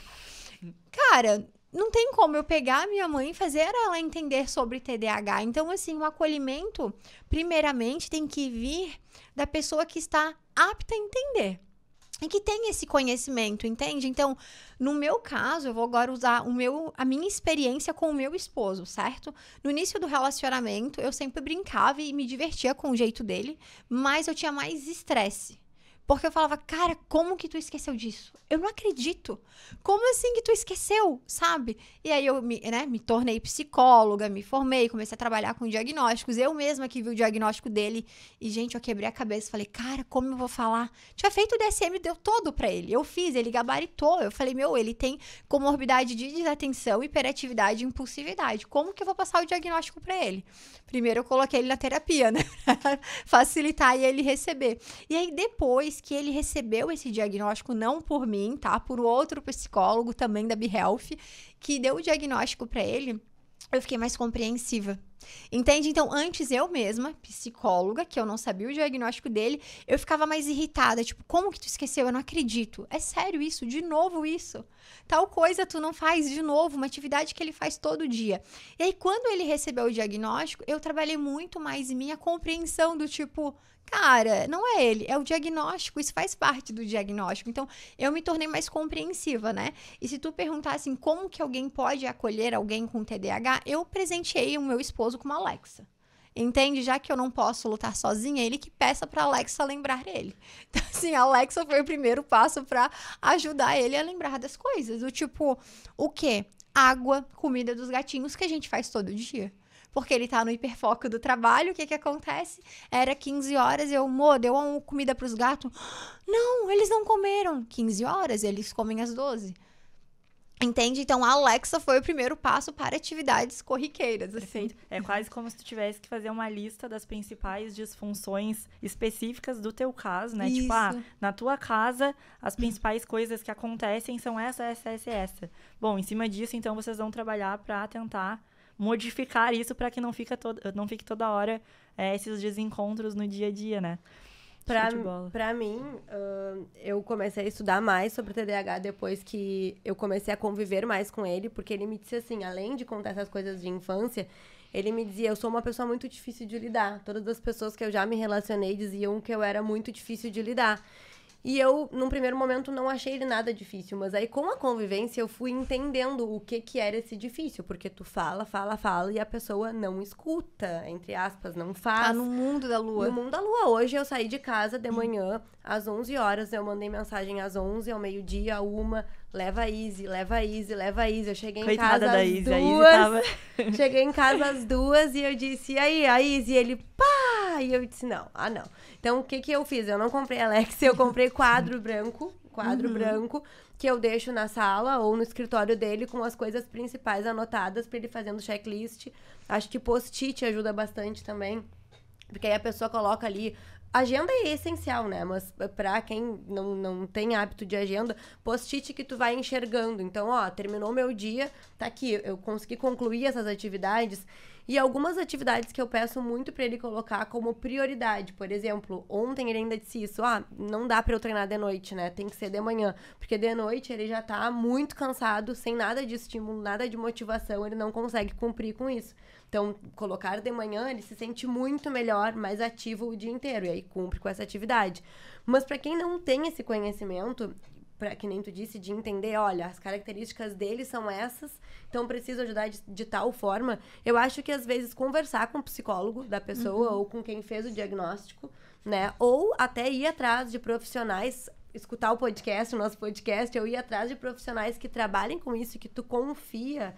Cara, não tem como eu pegar a minha mãe e fazer ela entender sobre TDAH. Então, assim, o acolhimento, primeiramente, tem que vir da pessoa que está apta a entender. E que tem esse conhecimento, entende? Então, no meu caso, eu vou agora usar a minha experiência com o meu esposo, certo? No início do relacionamento, eu sempre brincava e me divertia com o jeito dele, mas eu tinha mais estresse. Porque eu falava, cara, como que tu esqueceu disso? Eu não acredito. Como assim que tu esqueceu, sabe? E aí eu me tornei psicóloga, me formei, comecei a trabalhar com diagnósticos. Eu mesma que vi o diagnóstico dele. E, gente, eu quebrei a cabeça. Falei, cara, como eu vou falar? Tinha feito o DSM, deu todo pra ele. Eu fiz, ele gabaritou. Eu falei, ele tem comorbidade de desatenção, hiperatividade e impulsividade. Como que eu vou passar o diagnóstico pra ele? Primeiro eu coloquei ele na terapia, né? Facilitar e ele receber. E aí, depois que ele recebeu esse diagnóstico, não por mim, tá? Por outro psicólogo também da BeHealth, que deu o diagnóstico pra ele, eu fiquei mais compreensiva. Entende? Então, antes eu mesma, psicóloga, que eu não sabia o diagnóstico dele, eu ficava mais irritada. Tipo, como que tu esqueceu? Eu não acredito. É sério isso? De novo isso? Tal coisa tu não faz de novo, uma atividade que ele faz todo dia. E aí, quando ele recebeu o diagnóstico, eu trabalhei muito mais em minha compreensão do tipo, cara, não é ele, é o diagnóstico, isso faz parte do diagnóstico. Então, eu me tornei mais compreensiva, né? E se tu perguntar assim, como que alguém pode acolher alguém com TDAH, eu presenteei o meu esposo com uma Alexa. Entende? Já que eu não posso lutar sozinha, ele que peça pra Alexa lembrar ele. Então, assim, a Alexa foi o primeiro passo pra ajudar ele a lembrar das coisas. O tipo, o quê? Água, comida dos gatinhos que a gente faz todo dia. porque ele tá no hiperfoco do trabalho. O que acontece? Era 15 horas, deu uma comida pros gatos. Não, eles não comeram. 15 horas, eles comem às 12. Entende? Então, a Alexa foi o primeiro passo para atividades corriqueiras. Assim. Perfeito. É quase como se tu tivesse que fazer uma lista das principais disfunções específicas do teu caso, né? Isso. Tipo, na tua casa, as principais coisas que acontecem são essa. Bom, em cima disso, então, vocês vão trabalhar para tentar modificar isso para que não fique toda hora esses desencontros no dia a dia, né? Pra mim, eu comecei a estudar mais sobre TDAH depois que eu comecei a conviver mais com ele, porque ele me disse assim, além de contar essas coisas de infância, ele me dizia, eu sou uma pessoa muito difícil de lidar. Todas as pessoas que eu já me relacionei diziam que eu era muito difícil de lidar. E eu, num primeiro momento, não achei ele nada difícil. Mas aí, com a convivência, eu fui entendendo o que era esse difícil. Porque tu fala, e a pessoa não escuta, entre aspas, não faz. Tá no mundo da lua. No mundo da lua. Hoje, eu saí de casa de manhã, às 11 horas. Eu mandei mensagem às 11, ao meio-dia, à 1. Leva a Izzy. Eu cheguei em casa às 2. A Izzy tava... Cheguei em casa às 2 e eu disse, e aí, a Izzy? E ele, pá! E eu disse, não. Então, o que eu fiz? Eu não comprei Alexa, eu comprei quadro branco, que eu deixo na sala ou no escritório dele com as coisas principais anotadas para ele fazendo checklist. Acho que post-it ajuda bastante também, porque aí a pessoa coloca ali... Agenda é essencial, né? Mas pra quem não tem hábito de agenda, post-it que tu vai enxergando. Então, terminou meu dia, tá aqui. Eu consegui concluir essas atividades. E algumas atividades que eu peço muito pra ele colocar como prioridade. Por exemplo, ontem ele ainda disse isso. Não dá pra eu treinar de noite, né? Tem que ser de manhã. Porque de noite ele já tá muito cansado, sem nada de estímulo, nada de motivação. Ele não consegue cumprir com isso. Então, colocar de manhã, ele se sente muito melhor, mais ativo o dia inteiro. E aí, cumpre com essa atividade. Mas para quem não tem esse conhecimento, que nem tu disse, de entender, olha, as características dele são essas, então preciso ajudar de tal forma. Eu acho que, às vezes, conversar com o psicólogo da pessoa ou com quem fez o diagnóstico, né? Ou até ir atrás de profissionais, escutar o nosso podcast, ou ir atrás de profissionais que trabalhem com isso, que tu confia.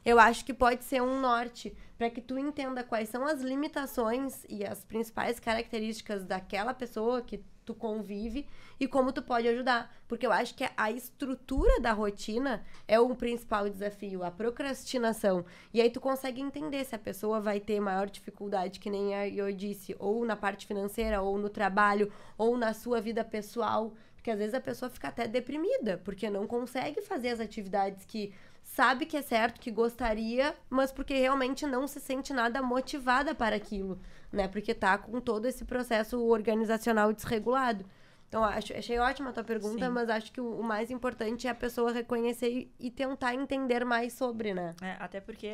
Eu acho que pode ser um norte para que tu entenda quais são as limitações e as principais características daquela pessoa que tu convive e como tu pode ajudar. Porque eu acho que a estrutura da rotina é o principal desafio, a procrastinação. E aí tu consegue entender se a pessoa vai ter maior dificuldade, que nem eu disse, ou na parte financeira, ou no trabalho, ou na sua vida pessoal. Porque às vezes a pessoa fica até deprimida, porque não consegue fazer as atividades que sabe que é certo, que gostaria, mas porque realmente não se sente nada motivada para aquilo, né? Porque tá com todo esse processo organizacional desregulado. Então, achei ótima a tua pergunta, mas acho que o mais importante é a pessoa reconhecer e tentar entender mais sobre, né? Até porque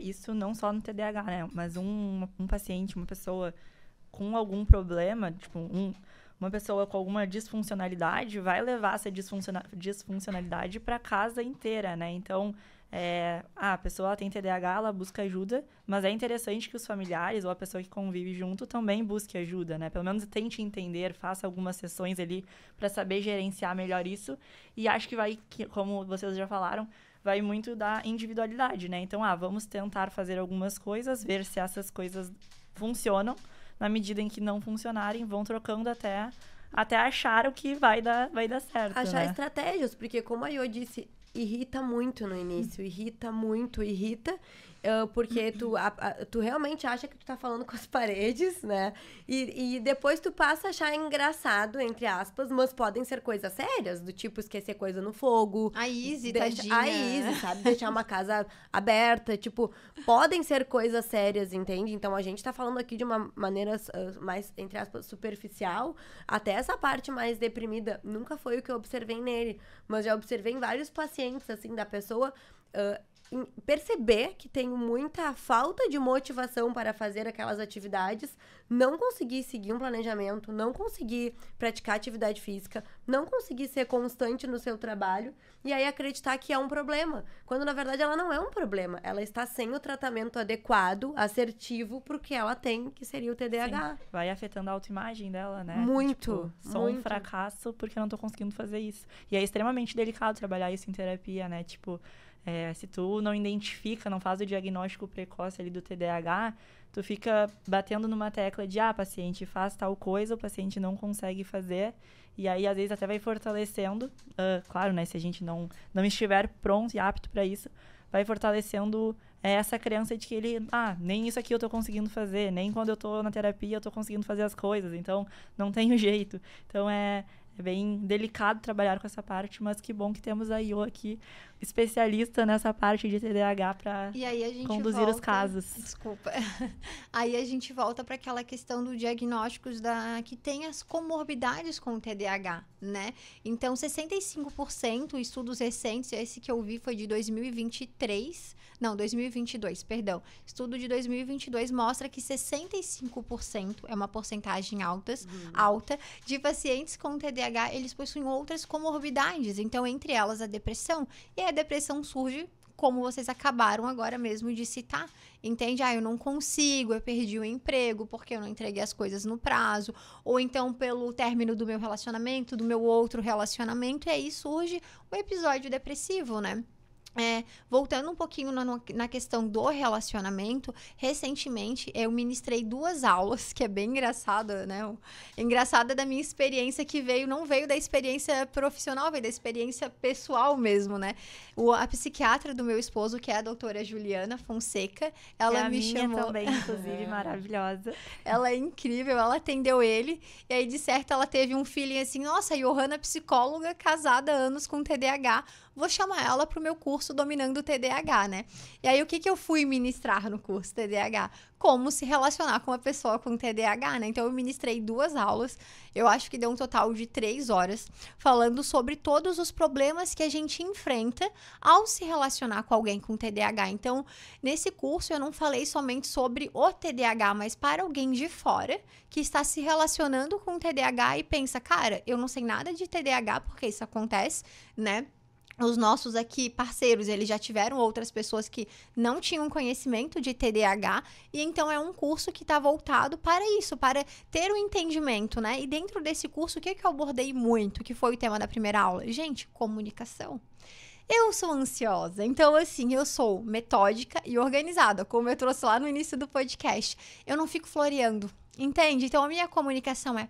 isso não só no TDAH, né? Mas um paciente, uma pessoa com algum problema, tipo, uma pessoa com alguma disfuncionalidade vai levar essa disfuncionalidade para casa inteira, né? Então, a pessoa tem TDAH, ela busca ajuda, mas é interessante que os familiares ou a pessoa que convive junto também busque ajuda, né? Pelo menos tente entender, faça algumas sessões ali para saber gerenciar melhor isso. E acho que como vocês já falaram, vai muito da individualidade, né? Então, vamos tentar fazer algumas coisas, ver se essas coisas funcionam. Na medida em que não funcionarem, vão trocando até achar o que vai dar certo, Achar né? estratégias, porque como a Iô disse, irrita muito no início, irrita, porque tu realmente acha que tu tá falando com as paredes, né? E depois tu passa a achar engraçado, entre aspas, mas podem ser coisas sérias, do tipo esquecer coisa no fogo. A Izzy, tadinha. A Izzy, sabe? Deixar uma casa aberta, tipo, podem ser coisas sérias, entende? Então, a gente tá falando aqui de uma maneira mais, entre aspas, superficial. Até essa parte mais deprimida nunca foi o que eu observei nele, mas já observei em vários pacientes, assim, da pessoa... perceber que tenho muita falta de motivação para fazer aquelas atividades, não conseguir seguir um planejamento, não conseguir praticar atividade física, não conseguir ser constante no seu trabalho e aí acreditar que é um problema, quando na verdade ela não é um problema, ela está sem o tratamento adequado, assertivo pro que ela tem, que seria o TDAH. Sim, vai afetando a autoimagem dela, né? Muito, tipo, sou um fracasso porque não tô conseguindo fazer isso. E é extremamente delicado trabalhar isso em terapia, né? Tipo, Se tu não identifica, não faz o diagnóstico precoce ali do TDAH, tu fica batendo numa tecla de, paciente faz tal coisa, o paciente não consegue fazer, e aí, às vezes, até vai fortalecendo, claro, né, se a gente não estiver pronto e apto para isso, vai fortalecendo essa crença de que ele, nem isso aqui eu tô conseguindo fazer, nem quando eu tô na terapia eu tô conseguindo fazer as coisas, então não tenho jeito. Então, é bem delicado trabalhar com essa parte, mas que bom que temos a Iô aqui, especialista nessa parte de TDAH para conduzir os casos. Desculpa. Aí a gente volta para aquela questão do diagnósticos que tem as comorbidades com o TDAH, né? Então, 65%, estudos recentes, esse que eu vi foi de 2022, perdão. Estudo de 2022 mostra que 65% é uma porcentagem alta de pacientes com TDAH, eles possuem outras comorbidades. Então, entre elas, a depressão. E a depressão surge, como vocês acabaram agora mesmo de citar. Entende? Eu não consigo, eu perdi o emprego porque eu não entreguei as coisas no prazo. Ou então, pelo término do meu relacionamento, do meu outro relacionamento. E aí surge o episódio depressivo, né? Voltando um pouquinho na questão do relacionamento, recentemente eu ministrei 2 aulas, que é bem engraçada, né? Engraçada da minha experiência, que não veio da experiência profissional, veio da experiência pessoal mesmo, né? A psiquiatra do meu esposo, que é a doutora Juliana Fonseca, ela me chamou... também, inclusive, maravilhosa. Ela é incrível, ela atendeu ele, e aí de certo ela teve um feeling assim, nossa, a Johanna psicóloga, casada há anos com TDAH, vou chamar ela para o meu curso Dominando o TDAH, né? E aí, o que eu fui ministrar no curso TDAH? Como se relacionar com uma pessoa com TDAH, né? Então, eu ministrei 2 aulas, eu acho que deu um total de 3 horas, falando sobre todos os problemas que a gente enfrenta ao se relacionar com alguém com TDAH. Então, nesse curso, eu não falei somente sobre o TDAH, mas para alguém de fora que está se relacionando com TDAH e pensa, cara, eu não sei nada de TDAH porque isso acontece, né? Os nossos aqui parceiros, eles já tiveram outras pessoas que não tinham conhecimento de TDAH, e então é um curso que está voltado para isso, para ter o entendimento, né? E dentro desse curso, o que eu abordei muito, que foi o tema da primeira aula? Gente, comunicação. Eu sou ansiosa, então assim, eu sou metódica e organizada, como eu trouxe lá no início do podcast. Eu não fico floreando, entende? Então a minha comunicação é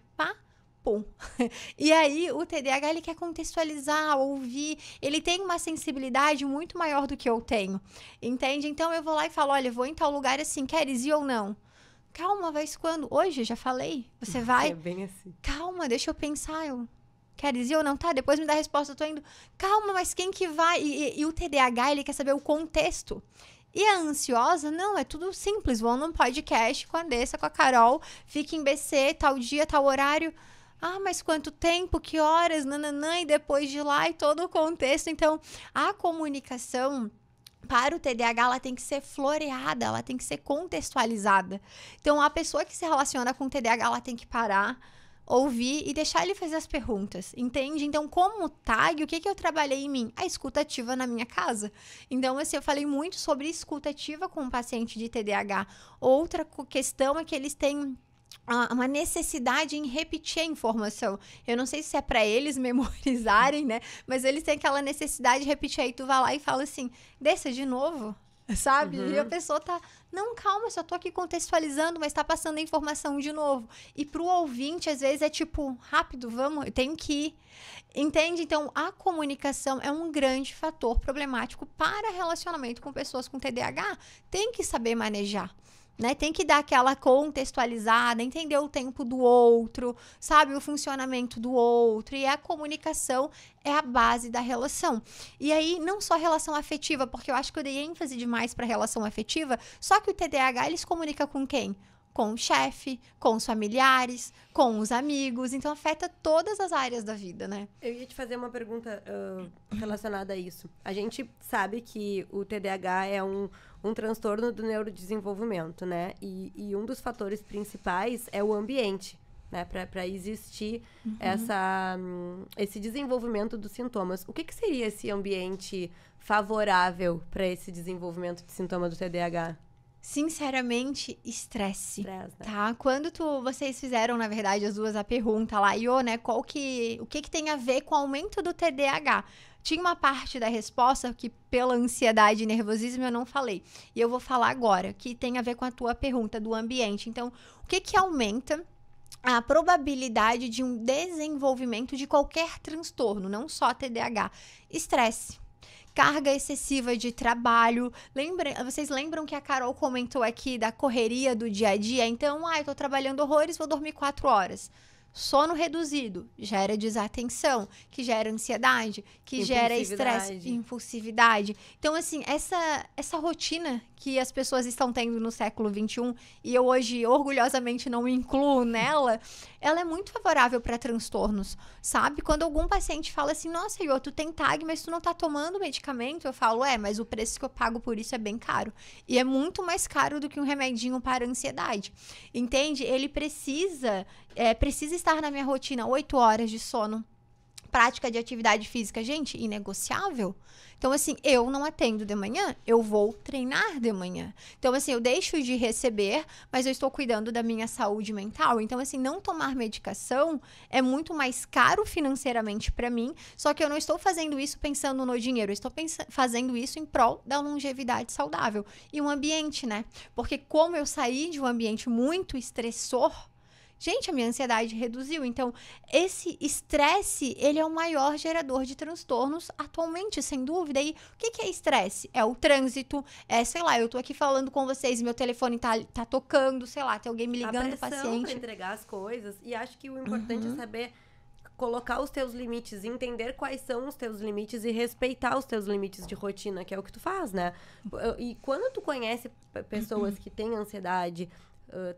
E aí, o TDAH, ele quer contextualizar, ouvir, ele tem uma sensibilidade muito maior do que eu tenho, entende? Então, eu vou lá e falo, olha, vou em tal lugar assim, queres ir ou não? Calma, vais quando? Hoje, já falei, você vai? É bem assim. Calma, deixa eu pensar, queres ir ou não? Tá, depois me dá a resposta, eu tô indo. Calma, mas quem que vai? E o TDAH, ele quer saber o contexto. E a ansiosa, não, é tudo simples, vão num podcast com a Andressa, com a Carol, fica em BC, tal dia, tal horário... mas quanto tempo, que horas, nananã, e depois de lá e todo o contexto. Então, a comunicação para o TDAH, ela tem que ser floreada, ela tem que ser contextualizada. Então, a pessoa que se relaciona com o TDAH, ela tem que parar, ouvir e deixar ele fazer as perguntas, entende? Então, como tag, o que eu trabalhei em mim? A escuta ativa na minha casa. Então, assim, eu falei muito sobre escuta ativa com o paciente de TDAH. Outra questão é que eles têm uma necessidade em repetir a informação. Eu não sei se é para eles memorizarem, né? Mas eles têm aquela necessidade de repetir. Aí tu vai lá e fala assim, desça de novo, sabe? E a pessoa tá, não, calma, só tô aqui contextualizando, mas tá passando a informação de novo. E pro ouvinte, às vezes, é tipo, rápido, vamos, eu tenho que ir. Entende? Então, a comunicação é um grande fator problemático para relacionamento com pessoas com TDAH. Tem que saber manejar. Né? Tem que dar aquela contextualizada, entender o tempo do outro, sabe? O funcionamento do outro. E a comunicação é a base da relação. E aí, não só relação afetiva, porque eu acho que eu dei ênfase demais para relação afetiva, só que o TDAH, ele se comunica com quem? Com o chefe, com os familiares, com os amigos. Então, afeta todas as áreas da vida, né? Eu ia te fazer uma pergunta relacionada a isso. A gente sabe que o TDAH é um transtorno do neurodesenvolvimento, né? E um dos fatores principais é o ambiente, né? Para existir esse desenvolvimento dos sintomas. O que seria esse ambiente favorável para esse desenvolvimento de sintoma do TDAH? Sinceramente, estresse. Estresse, né? Tá? Quando vocês fizeram, na verdade, as duas a pergunta lá, né, o que tem a ver com o aumento do TDAH? Tinha uma parte da resposta que, pela ansiedade e nervosismo, eu não falei. E eu vou falar agora, que tem a ver com a tua pergunta do ambiente. Então, o que aumenta a probabilidade de um desenvolvimento de qualquer transtorno, não só TDAH? Estresse. Carga excessiva de trabalho. Vocês lembram que a Carol comentou aqui da correria do dia a dia? Então, eu tô trabalhando horrores, vou dormir 4 horas. Sono reduzido gera desatenção, que gera ansiedade, que gera estresse, impulsividade. Então, assim, essa rotina que as pessoas estão tendo no século XXI, e eu hoje orgulhosamente não me incluo nela, ela é muito favorável para transtornos, sabe? Quando algum paciente fala assim, nossa, Iô, tu tem TAG, mas tu não tá tomando medicamento, eu falo, mas o preço que eu pago por isso é bem caro. E é muito mais caro do que um remedinho para ansiedade. Entende? Ele precisa estar na minha rotina 8 horas de sono. Prática de atividade física, gente, inegociável. Então, assim, eu não atendo de manhã, eu vou treinar de manhã. Então, assim, eu deixo de receber, mas eu estou cuidando da minha saúde mental. Então, assim, não tomar medicação é muito mais caro financeiramente para mim, só que eu não estou fazendo isso pensando no dinheiro, eu estou fazendo isso em prol da longevidade saudável. E um ambiente, né? Porque como eu saí de um ambiente muito estressor, gente, a minha ansiedade reduziu. Então, esse estresse, ele é o maior gerador de transtornos atualmente, sem dúvida. E o que é estresse? É o trânsito, sei lá, eu tô aqui falando com vocês, meu telefone tá tocando, sei lá, tem alguém me ligando, a pressão paciente. Pra entregar as coisas. E acho que o importante é saber colocar os teus limites, entender quais são os teus limites e respeitar os teus limites de rotina, que é o que tu faz, né? E quando tu conhece pessoas que têm ansiedade,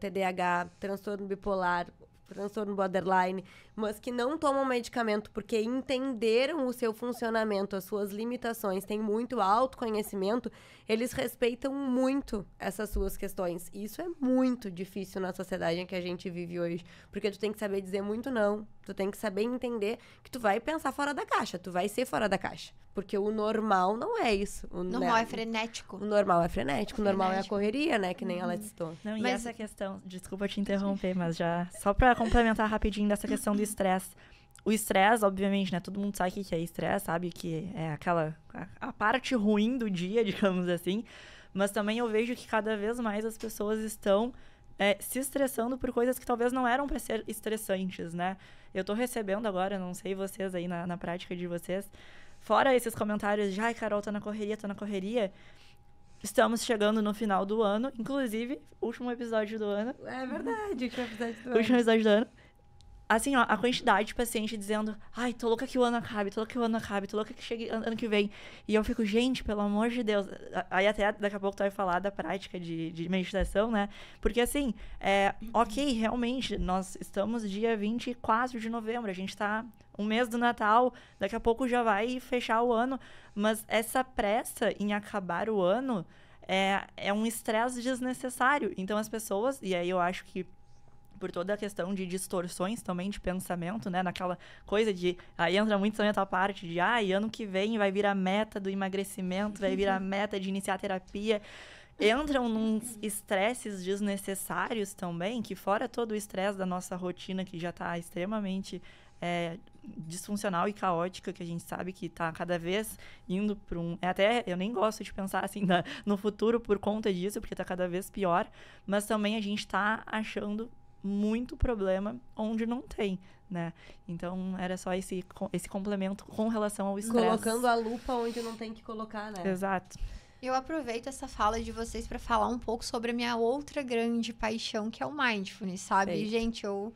TDAH, transtorno bipolar, transtorno borderline, mas que não tomam medicamento porque entenderam o seu funcionamento, as suas limitações, têm muito autoconhecimento, eles respeitam muito essas suas questões. E isso é muito difícil na sociedade em que a gente vive hoje, porque tu tem que saber dizer muito não, tu tem que saber entender que tu vai pensar fora da caixa, tu vai ser fora da caixa, porque o normal não é isso. O normal é frenético. O normal é frenético, o normal é a correria, né, que nem ela citou. Não, e essa questão, desculpa te interromper, mas já, só pra complementar rapidinho dessa questão do estresse. O estresse, obviamente, né, todo mundo sabe o que é estresse, sabe que é a parte ruim do dia, digamos assim, mas também eu vejo que cada vez mais as pessoas estão se estressando por coisas que talvez não eram para ser estressantes, né? Eu tô recebendo agora, não sei vocês aí na prática de vocês, fora esses comentários de, ai, Carol, tô na correria, estamos chegando no final do ano, inclusive, último episódio do ano. É verdade, último episódio do ano. Assim, ó, a quantidade de paciente dizendo, ai, tô louca que o ano acabe, tô louca que chegue ano que vem. E eu fico, gente, pelo amor de Deus. Aí até daqui a pouco tu vai falar da prática de meditação, né? Porque assim, ok, realmente, nós estamos dia 24 de novembro, a gente tá um mês do Natal, daqui a pouco já vai fechar o ano. Mas essa pressa em acabar o ano é um estresse desnecessário. Então as pessoas, e aí eu acho que por toda a questão de distorções também de pensamento, né? Naquela coisa de... Aí entra muito também a tua parte de... ano que vem vai vir a meta do emagrecimento, vai vir a meta de iniciar a terapia. Entram nos estresses desnecessários também, que fora todo o estresse da nossa rotina, que já está extremamente disfuncional e caótica, que a gente sabe que está cada vez indo para um... Até eu nem gosto de pensar assim no futuro por conta disso, porque está cada vez pior. Mas também a gente está achando muito problema onde não tem, né? Então, era só esse complemento com relação ao estresse. Colocando a lupa onde não tem que colocar, né? Exato. Eu aproveito essa fala de vocês para falar um pouco sobre a minha outra grande paixão, que é o mindfulness, sabe? Sei. Gente, eu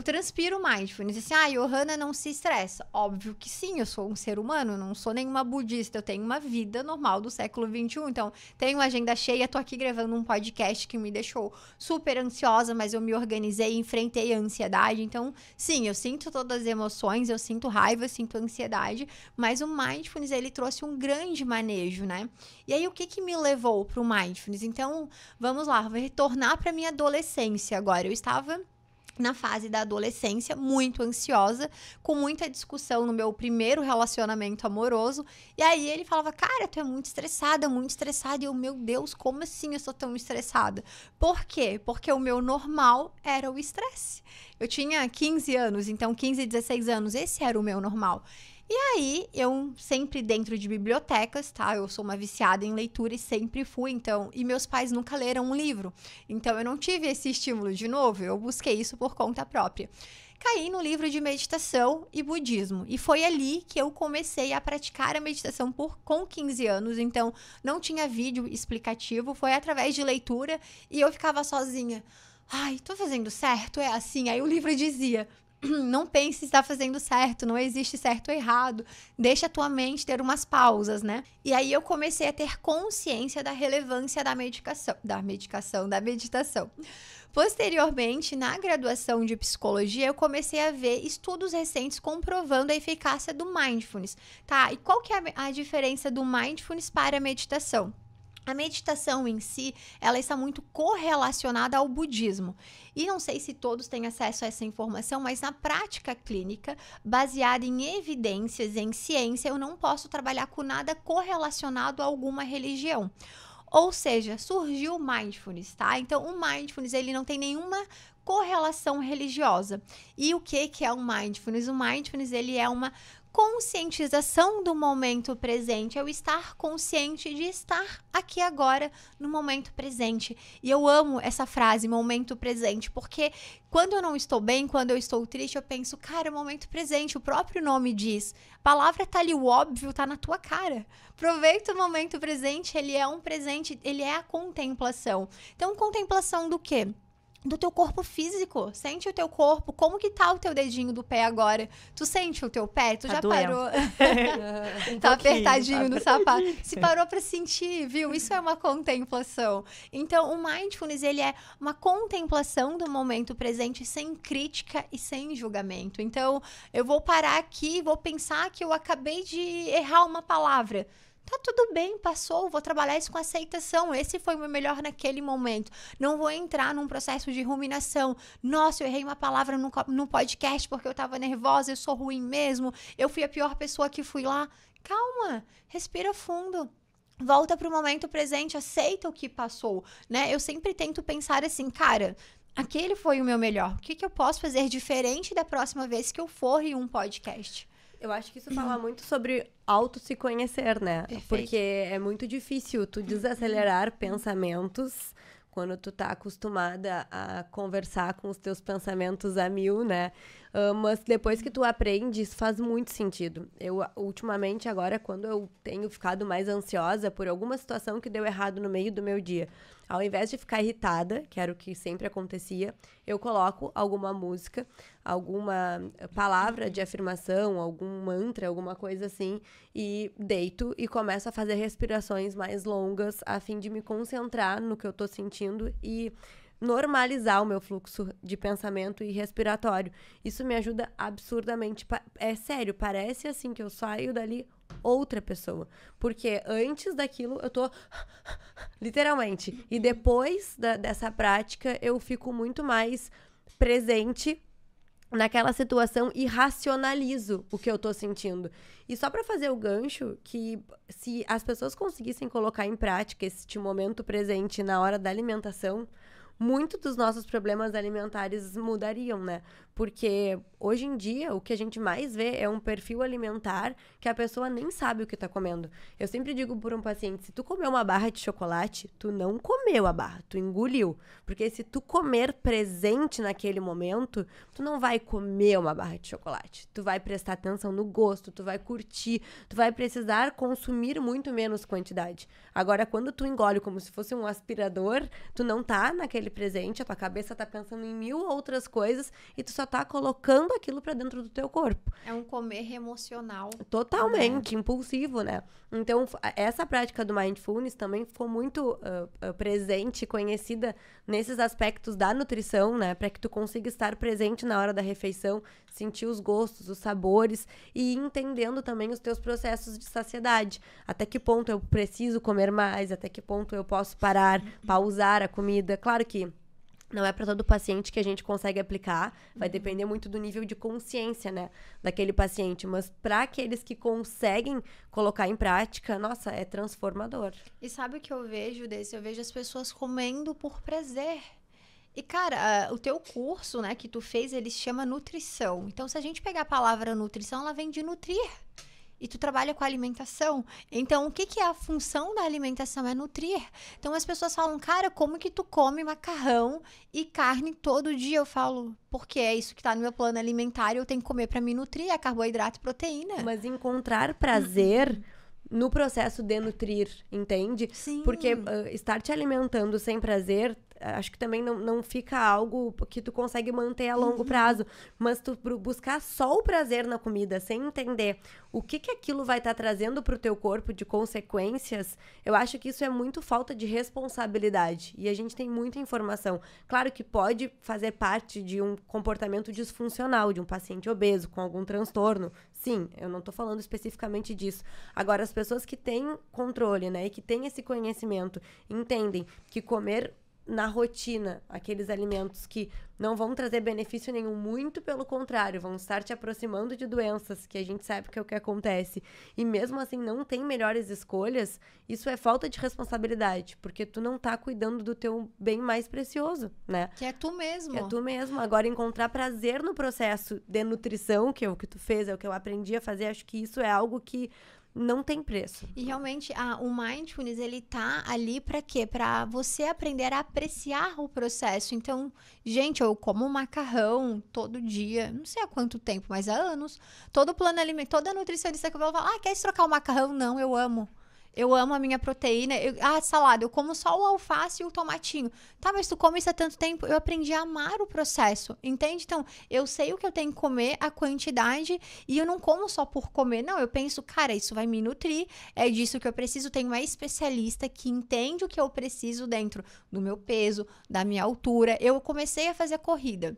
transpiro mindfulness. Assim, Johanna não se estressa. Óbvio que sim, eu sou um ser humano, não sou nenhuma budista, eu tenho uma vida normal do século XXI. Então, tenho uma agenda cheia, tô aqui gravando um podcast que me deixou super ansiosa, mas eu me organizei, enfrentei a ansiedade. Então, sim, eu sinto todas as emoções, eu sinto raiva, eu sinto ansiedade, mas o mindfulness, ele trouxe um grande manejo, né? E aí, o que me levou pro mindfulness? Então, vamos lá, vou retornar pra minha adolescência agora. Eu estava na fase da adolescência, muito ansiosa, com muita discussão no meu primeiro relacionamento amoroso. E aí ele falava, cara, tu é muito estressada. E eu, meu Deus, como assim eu sou tão estressada? Por quê? Porque o meu normal era o estresse. Eu tinha 15 anos, então 15, 16 anos, esse era o meu normal. E aí, eu sempre dentro de bibliotecas, tá? Eu sou uma viciada em leitura e sempre fui, então... E meus pais nunca leram um livro. Então, eu não tive esse estímulo de novo. Eu busquei isso por conta própria. Caí no livro de meditação e budismo. E foi ali que eu comecei a praticar a meditação com 15 anos. Então, não tinha vídeo explicativo. Foi através de leitura e eu ficava sozinha. Ai, tô fazendo certo? É assim? Aí o livro dizia... Não pense se está fazendo certo, não existe certo ou errado. Deixa a tua mente ter umas pausas, né? E aí eu comecei a ter consciência da relevância da meditação. Posteriormente, na graduação de psicologia, eu comecei a ver estudos recentes comprovando a eficácia do mindfulness. Tá, e qual que é a diferença do mindfulness para a meditação? A meditação em si, ela está muito correlacionada ao budismo. E não sei se todos têm acesso a essa informação, mas na prática clínica, baseada em evidências, em ciência, eu não posso trabalhar com nada correlacionado a alguma religião. Ou seja, surgiu o mindfulness, tá? Então, o mindfulness, ele não tem nenhuma correlação religiosa. E o que é o mindfulness? O mindfulness, ele é uma conscientização do momento presente, é o estar consciente de estar aqui agora no momento presente. E eu amo essa frase, momento presente, porque quando eu não estou bem, quando eu estou triste, eu penso, cara, momento presente, o próprio nome diz. A palavra tá ali, o óbvio tá na tua cara. Aproveita o momento presente, ele é um presente, ele é a contemplação. Então, contemplação do quê? Do teu corpo físico. Sente o teu corpo. Como que tá o teu dedinho do pé agora? Tu sente o teu pé? Tu já parou? Tá apertadinho no sapato. Se parou pra sentir, viu? Isso é uma contemplação. Então, o mindfulness, ele é uma contemplação do momento presente sem crítica e sem julgamento. Então, eu vou parar aqui e vou pensar que eu acabei de errar uma palavra. Tá tudo bem, passou, vou trabalhar isso com aceitação. Esse foi o meu melhor naquele momento. Não vou entrar num processo de ruminação. Nossa, eu errei uma palavra no podcast porque eu tava nervosa, eu sou ruim mesmo, eu fui a pior pessoa que fui lá. Calma, respira fundo. Volta pro momento presente, aceita o que passou, né? Eu sempre tento pensar assim, cara, aquele foi o meu melhor. O que eu posso fazer diferente da próxima vez que eu for em um podcast? Eu acho que isso fala muito sobre se conhecer, né? Perfeito. Porque é muito difícil tu desacelerar pensamentos quando tu tá acostumada a conversar com os teus pensamentos a mil, né? Mas depois que tu aprende, isso faz muito sentido. Eu, ultimamente, agora, quando eu tenho ficado mais ansiosa por alguma situação que deu errado no meio do meu dia, ao invés de ficar irritada, que era o que sempre acontecia, eu coloco alguma música, alguma palavra de afirmação, algum mantra, alguma coisa assim, e deito e começo a fazer respirações mais longas a fim de me concentrar no que eu tô sentindo e normalizar o meu fluxo de pensamento e respiratório. Isso me ajuda absurdamente. É sério, parece assim que eu saio dali outra pessoa. Porque antes daquilo eu tô literalmente. E depois dessa prática eu fico muito mais presente naquela situação e racionalizo o que eu tô sentindo. E só pra fazer o gancho, que se as pessoas conseguissem colocar em prática este momento presente na hora da alimentação, muitos dos nossos problemas alimentares mudariam, né? Porque hoje em dia o que a gente mais vê é um perfil alimentar que a pessoa nem sabe o que tá comendo. Eu sempre digo por um paciente, se tu comer uma barra de chocolate, tu não comeu a barra, tu engoliu. Porque se tu comer presente naquele momento, tu não vai comer uma barra de chocolate. Tu vai prestar atenção no gosto, tu vai curtir, tu vai precisar consumir muito menos quantidade. Agora, quando tu engole como se fosse um aspirador, tu não tá naquele presente, a tua cabeça tá pensando em mil outras coisas e tu só tá colocando aquilo pra dentro do teu corpo. É um comer emocional. Totalmente, impulsivo, né? Então, essa prática do mindfulness também ficou muito presente e conhecida nesses aspectos da nutrição, né? Pra que tu consiga estar presente na hora da refeição, sentir os gostos, os sabores e ir entendendo também os teus processos de saciedade. Até que ponto eu preciso comer mais, até que ponto eu posso parar, pausar a comida. Claro que Não é para todo paciente que a gente consegue aplicar, vai depender muito do nível de consciência, né, daquele paciente. Mas para aqueles que conseguem colocar em prática, nossa, é transformador. E sabe o que eu vejo desse? Eu vejo as pessoas comendo por prazer. E, cara, o teu curso, né, que tu fez, ele se chama nutrição. Então, se a gente pegar a palavra nutrição, ela vem de nutrir. E tu trabalha com alimentação. Então, o que é a função da alimentação? É nutrir. Então, as pessoas falam, cara, como que tu come macarrão e carne todo dia? Eu falo, porque é isso que tá no meu plano alimentar e eu tenho que comer pra me nutrir, é carboidrato e proteína. Mas encontrar prazer no processo de nutrir, entende? Sim. Porque estar te alimentando sem prazer, acho que também não fica algo que tu consegue manter a longo prazo. Mas tu buscar só o prazer na comida, sem entender o que aquilo vai estar trazendo pro teu corpo de consequências, eu acho que isso é muito falta de responsabilidade. E a gente tem muita informação. Claro que pode fazer parte de um comportamento disfuncional, de um paciente obeso com algum transtorno. Sim, eu não tô falando especificamente disso. Agora, as pessoas que têm controle, né, e que têm esse conhecimento, entendem que comer na rotina aqueles alimentos que não vão trazer benefício nenhum, muito pelo contrário, vão estar te aproximando de doenças, que a gente sabe que é o que acontece, e mesmo assim não tem melhores escolhas, isso é falta de responsabilidade, porque tu não tá cuidando do teu bem mais precioso, né? Que é tu mesmo. Que é tu mesmo. Agora, encontrar prazer no processo de nutrição, que é o que tu fez, é o que eu aprendi a fazer, acho que isso é algo que não tem preço. E realmente, o Mindfulness, ele tá ali pra quê? Pra você aprender a apreciar o processo. Então, gente, eu como macarrão todo dia, não sei há quanto tempo, mas há anos. Todo plano alimentar, toda nutricionista que eu vou falar, quer trocar o macarrão? Não, eu amo. Eu amo a minha proteína. Salada, eu como só o alface e o tomatinho. Tá, mas tu come isso há tanto tempo. Eu aprendi a amar o processo, entende? Então, eu sei o que eu tenho que comer, a quantidade, e eu não como só por comer. Não, eu penso, cara, isso vai me nutrir, é disso que eu preciso. Tem uma especialista que entende o que eu preciso dentro do meu peso, da minha altura. Eu comecei a fazer corrida.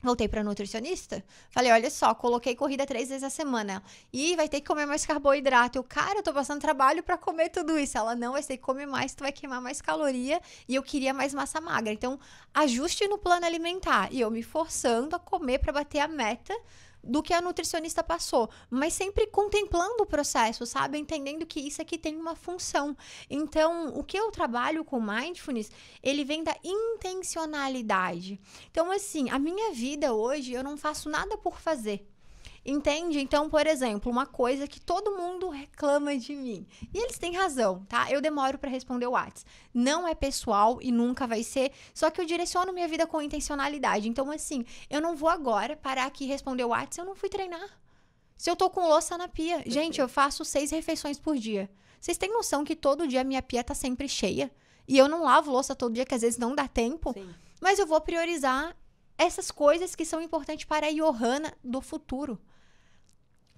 Voltei pra nutricionista, falei, olha só, coloquei corrida 3 vezes a semana. E vai ter que comer mais carboidrato. Eu tô passando trabalho pra comer tudo isso. Ela, não, vai ter que comer mais, tu vai queimar mais caloria. E eu queria mais massa magra. Então, ajuste no plano alimentar. E eu me forçando a comer pra bater a meta do que a nutricionista passou, mas sempre contemplando o processo, sabe? Entendendo que isso aqui tem uma função. Então, o que eu trabalho com Mindfulness, ele vem da intencionalidade. Então, assim, a minha vida hoje, eu não faço nada por fazer. Entende? Então, por exemplo, uma coisa que todo mundo reclama de mim. E eles têm razão, tá? Eu demoro pra responder o WhatsApp. Não é pessoal e nunca vai ser. Só que eu direciono minha vida com intencionalidade. Então, assim, eu não vou agora parar aqui e responder o WhatsApp se eu não fui treinar. Se eu tô com louça na pia. Gente, eu faço 6 refeições por dia. Vocês têm noção que todo dia a minha pia tá sempre cheia? E eu não lavo louça todo dia, que às vezes não dá tempo. Sim. Mas eu vou priorizar essas coisas que são importantes para a Johanna do futuro.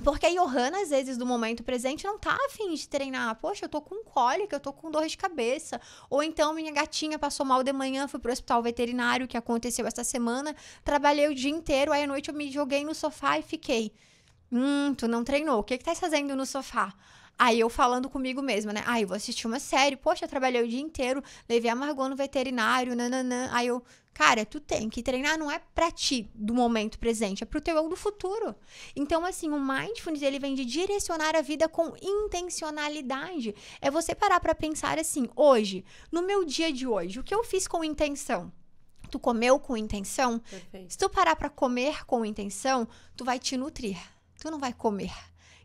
Porque a Johanna, às vezes, do momento presente, não tá afim de treinar. Poxa, eu tô com cólica, eu tô com dor de cabeça. Ou então, minha gatinha passou mal de manhã, fui pro hospital veterinário, que aconteceu essa semana. Trabalhei o dia inteiro, aí à noite eu me joguei no sofá e fiquei. Tu não treinou, o que tá fazendo no sofá? Aí eu falando comigo mesma, né? Eu vou assistir uma série. Poxa, eu trabalhei o dia inteiro, levei a Margot no veterinário, nananã. Aí eu... Cara, tu tem que treinar, não é pra ti do momento presente, é pro teu eu do futuro. Então, assim, o Mindfulness, ele vem de direcionar a vida com intencionalidade. É você parar pra pensar assim, hoje, no meu dia de hoje, o que eu fiz com intenção? Tu comeu com intenção? Perfeito. Se tu parar pra comer com intenção, tu vai te nutrir. Tu não vai comer.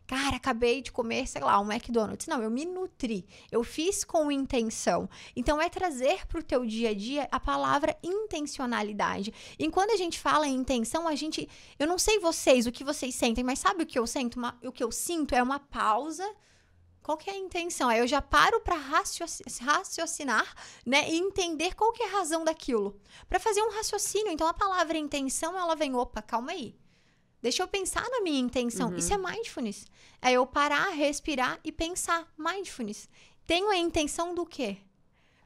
Cara, acabei de comer, sei lá, um McDonald's. Não, eu me nutri. Eu fiz com intenção. Então, é trazer para o teu dia a dia a palavra intencionalidade. E quando a gente fala em intenção, eu não sei vocês, o que vocês sentem, mas sabe o que eu sinto? O que eu sinto é uma pausa. Qual que é a intenção? Aí eu já paro para raciocinar, né? E entender qual que é a razão daquilo. Para fazer um raciocínio. Então, a palavra intenção, ela vem, opa, calma aí. Deixa eu pensar na minha intenção. Isso é mindfulness. É eu parar, respirar e pensar. Mindfulness. Tenho a intenção do quê?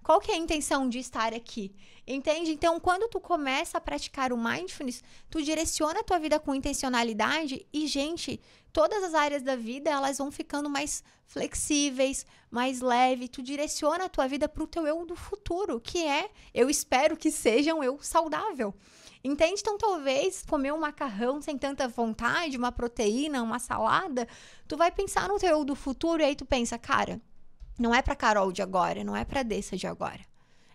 Qual que é a intenção de estar aqui? Entende? Então, quando tu começa a praticar o mindfulness, tu direciona a tua vida com intencionalidade e, gente, todas as áreas da vida, elas vão ficando mais flexíveis, mais leve. Tu direciona a tua vida pro teu eu do futuro, que é, eu espero que seja um eu saudável. Entende? Então, talvez comer um macarrão sem tanta vontade, uma proteína, uma salada, tu vai pensar no teu eu do futuro e aí tu pensa, cara, não é pra Carol de agora, não é pra Dessa de agora.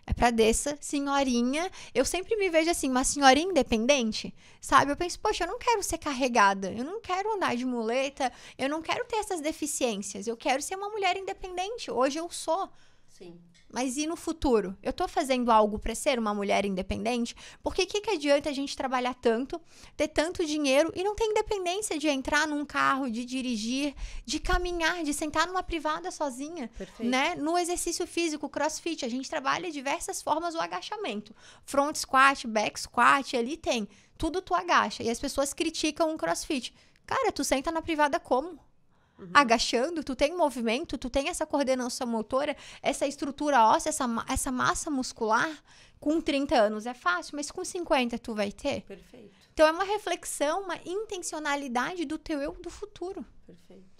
É pra Dessa, senhorinha. Eu sempre me vejo assim, uma senhorinha independente, sabe? Eu penso, poxa, eu não quero ser carregada, eu não quero andar de muleta, eu não quero ter essas deficiências, eu quero ser uma mulher independente. Hoje eu sou. Sim. Mas e no futuro? Eu tô fazendo algo pra ser uma mulher independente? Porque que adianta a gente trabalhar tanto, ter tanto dinheiro e não ter independência de entrar num carro, de dirigir, de caminhar, de sentar numa privada sozinha, né? No exercício físico, crossfit, a gente trabalha de diversas formas o agachamento. Front squat, back squat, ali tem. Tudo tu agacha. E as pessoas criticam o crossfit. Cara, tu senta na privada como? Agachando, tu tem movimento, tu tem essa coordenação motora, essa estrutura óssea, essa massa muscular. Com 30 anos é fácil, mas com 50 tu vai ter? Perfeito. Então é uma reflexão, uma intencionalidade do teu eu do futuro. Perfeito.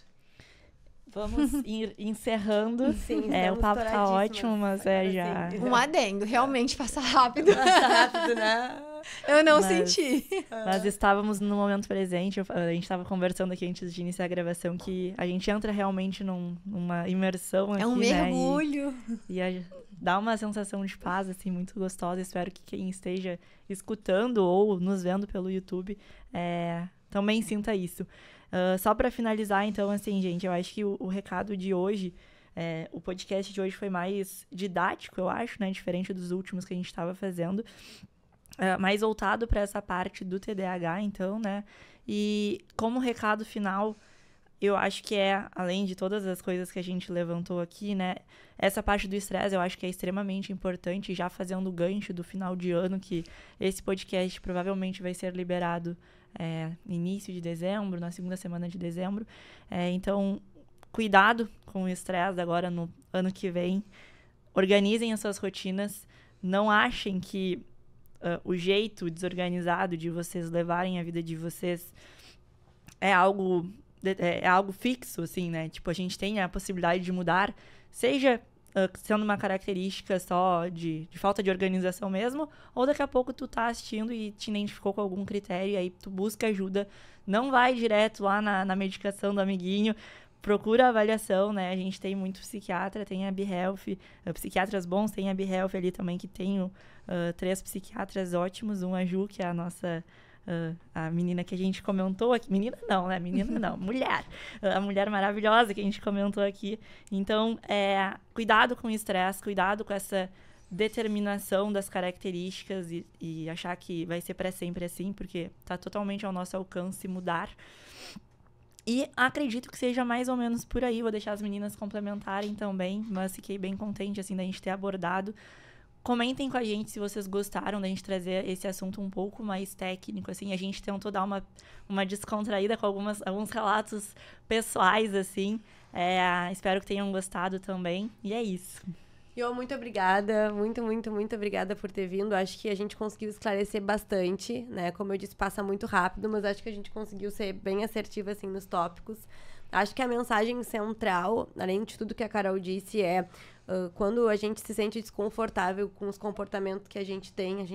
Vamos ir encerrando. Sim, o papo tá ótimo, mas já... Um adendo, realmente passa rápido. Passa rápido, né? Eu não senti. Mas estávamos no momento presente, a gente estava conversando aqui antes de iniciar a gravação, que a gente entra realmente numa imersão aqui, é um mergulho. Né? Dá uma sensação de paz, assim, muito gostosa. Espero que quem esteja escutando ou nos vendo pelo YouTube também sinta isso. Só para finalizar, então, assim, gente, eu acho que o recado de hoje, o podcast de hoje foi mais didático, eu acho, né? Diferente dos últimos que a gente estava fazendo. Mais voltado para essa parte do TDAH, então, né? E como recado final, eu acho que além de todas as coisas que a gente levantou aqui, né? Essa parte do estresse eu acho que é extremamente importante, já fazendo o gancho do final de ano, que esse podcast provavelmente vai ser liberado no início de dezembro, na segunda semana de dezembro. Então, cuidado com o estresse agora no ano que vem. Organizem as suas rotinas. Não achem que o jeito desorganizado de vocês levarem a vida de vocês é algo fixo, assim, né? Tipo, a gente tem a possibilidade de mudar, seja sendo uma característica só de falta de organização mesmo, ou daqui a pouco tu tá assistindo e te identificou com algum critério e aí tu busca ajuda. Não vai direto lá na medicação do amiguinho, procura avaliação, né? A gente tem muito psiquiatra, tem a BeHealth, psiquiatras bons, tem a BeHealth ali também, que tem 3 psiquiatras ótimos, a Ju, que é a nossa... a menina que a gente comentou aqui, menina não, mulher, a mulher maravilhosa que a gente comentou aqui. Então, cuidado com o estresse, cuidado com essa determinação das características e achar que vai ser para sempre assim, porque tá totalmente ao nosso alcance mudar. E acredito que seja mais ou menos por aí. Vou deixar as meninas complementarem também, mas fiquei bem contente, assim, da gente ter abordado. Comentem com a gente se vocês gostaram da gente trazer esse assunto um pouco mais técnico, assim. A gente tentou dar uma descontraída com alguns relatos pessoais, assim. Espero que tenham gostado também. E é isso. Muito obrigada, muito obrigada por ter vindo. Acho que a gente conseguiu esclarecer bastante, né? Como eu disse, passa muito rápido, mas acho que a gente conseguiu ser bem assertiva, assim, nos tópicos. Acho que a mensagem central, além de tudo que a Carol disse, quando a gente se sente desconfortável com os comportamentos que a gente tem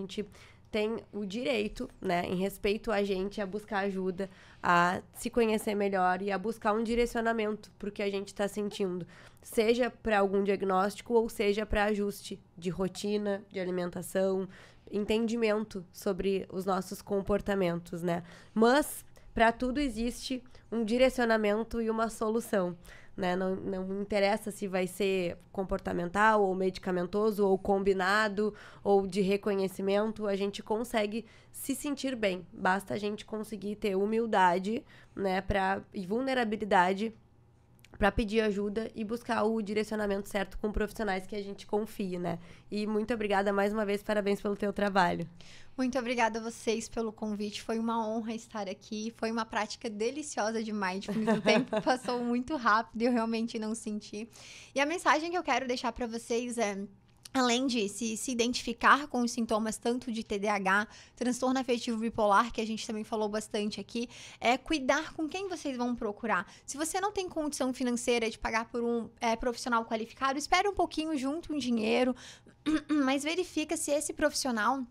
o direito, né, em respeito a gente, a buscar ajuda, a se conhecer melhor e a buscar um direcionamento para o que a gente está sentindo, seja para algum diagnóstico ou seja para ajuste de rotina, de alimentação, entendimento sobre os nossos comportamentos, né? Mas para tudo existe um direcionamento e uma solução, né? Não interessa se vai ser comportamental ou medicamentoso ou combinado ou de reconhecimento, a gente consegue se sentir bem. Basta a gente conseguir ter humildade, né, e vulnerabilidade para pedir ajuda e buscar o direcionamento certo com profissionais que a gente confie, né? E muito obrigada mais uma vez, parabéns pelo teu trabalho. Muito obrigada a vocês pelo convite, foi uma honra estar aqui, foi uma prática deliciosa de mindfulness, o tempo passou muito rápido e eu realmente não senti. E a mensagem que eu quero deixar para vocês além de se identificar com os sintomas tanto de TDAH, transtorno afetivo bipolar, que a gente também falou bastante aqui, é cuidar com quem vocês vão procurar. Se você não tem condição financeira de pagar por um profissional qualificado, espere um pouquinho, junte um dinheiro, mas verifica se esse profissional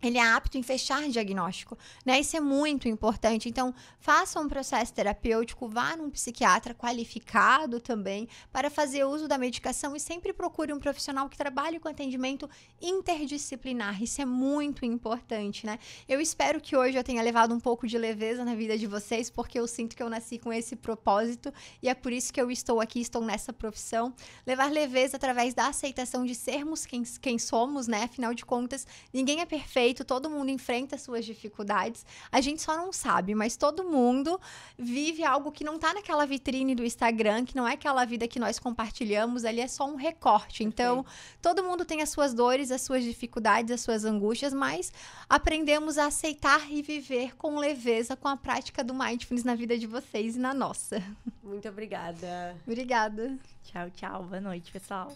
ele é apto em fechar diagnóstico, né? Isso é muito importante. Então, faça um processo terapêutico, vá num psiquiatra qualificado também para fazer uso da medicação e sempre procure um profissional que trabalhe com atendimento interdisciplinar. Isso é muito importante, né? Eu espero que hoje eu tenha levado um pouco de leveza na vida de vocês, porque eu sinto que eu nasci com esse propósito e é por isso que eu estou aqui, estou nessa profissão. Levar leveza através da aceitação de sermos quem somos, né? Afinal de contas, ninguém é perfeito. Todo mundo enfrenta suas dificuldades, a gente só não sabe, mas todo mundo vive algo que não tá naquela vitrine do Instagram, que não é aquela vida que nós compartilhamos, ali é só um recorte. Então, todo mundo tem as suas dores, as suas dificuldades, as suas angústias, mas aprendemos a aceitar e viver com leveza com a prática do Mindfulness na vida de vocês e na nossa. Muito obrigada. Obrigada. Tchau, tchau. Boa noite, pessoal.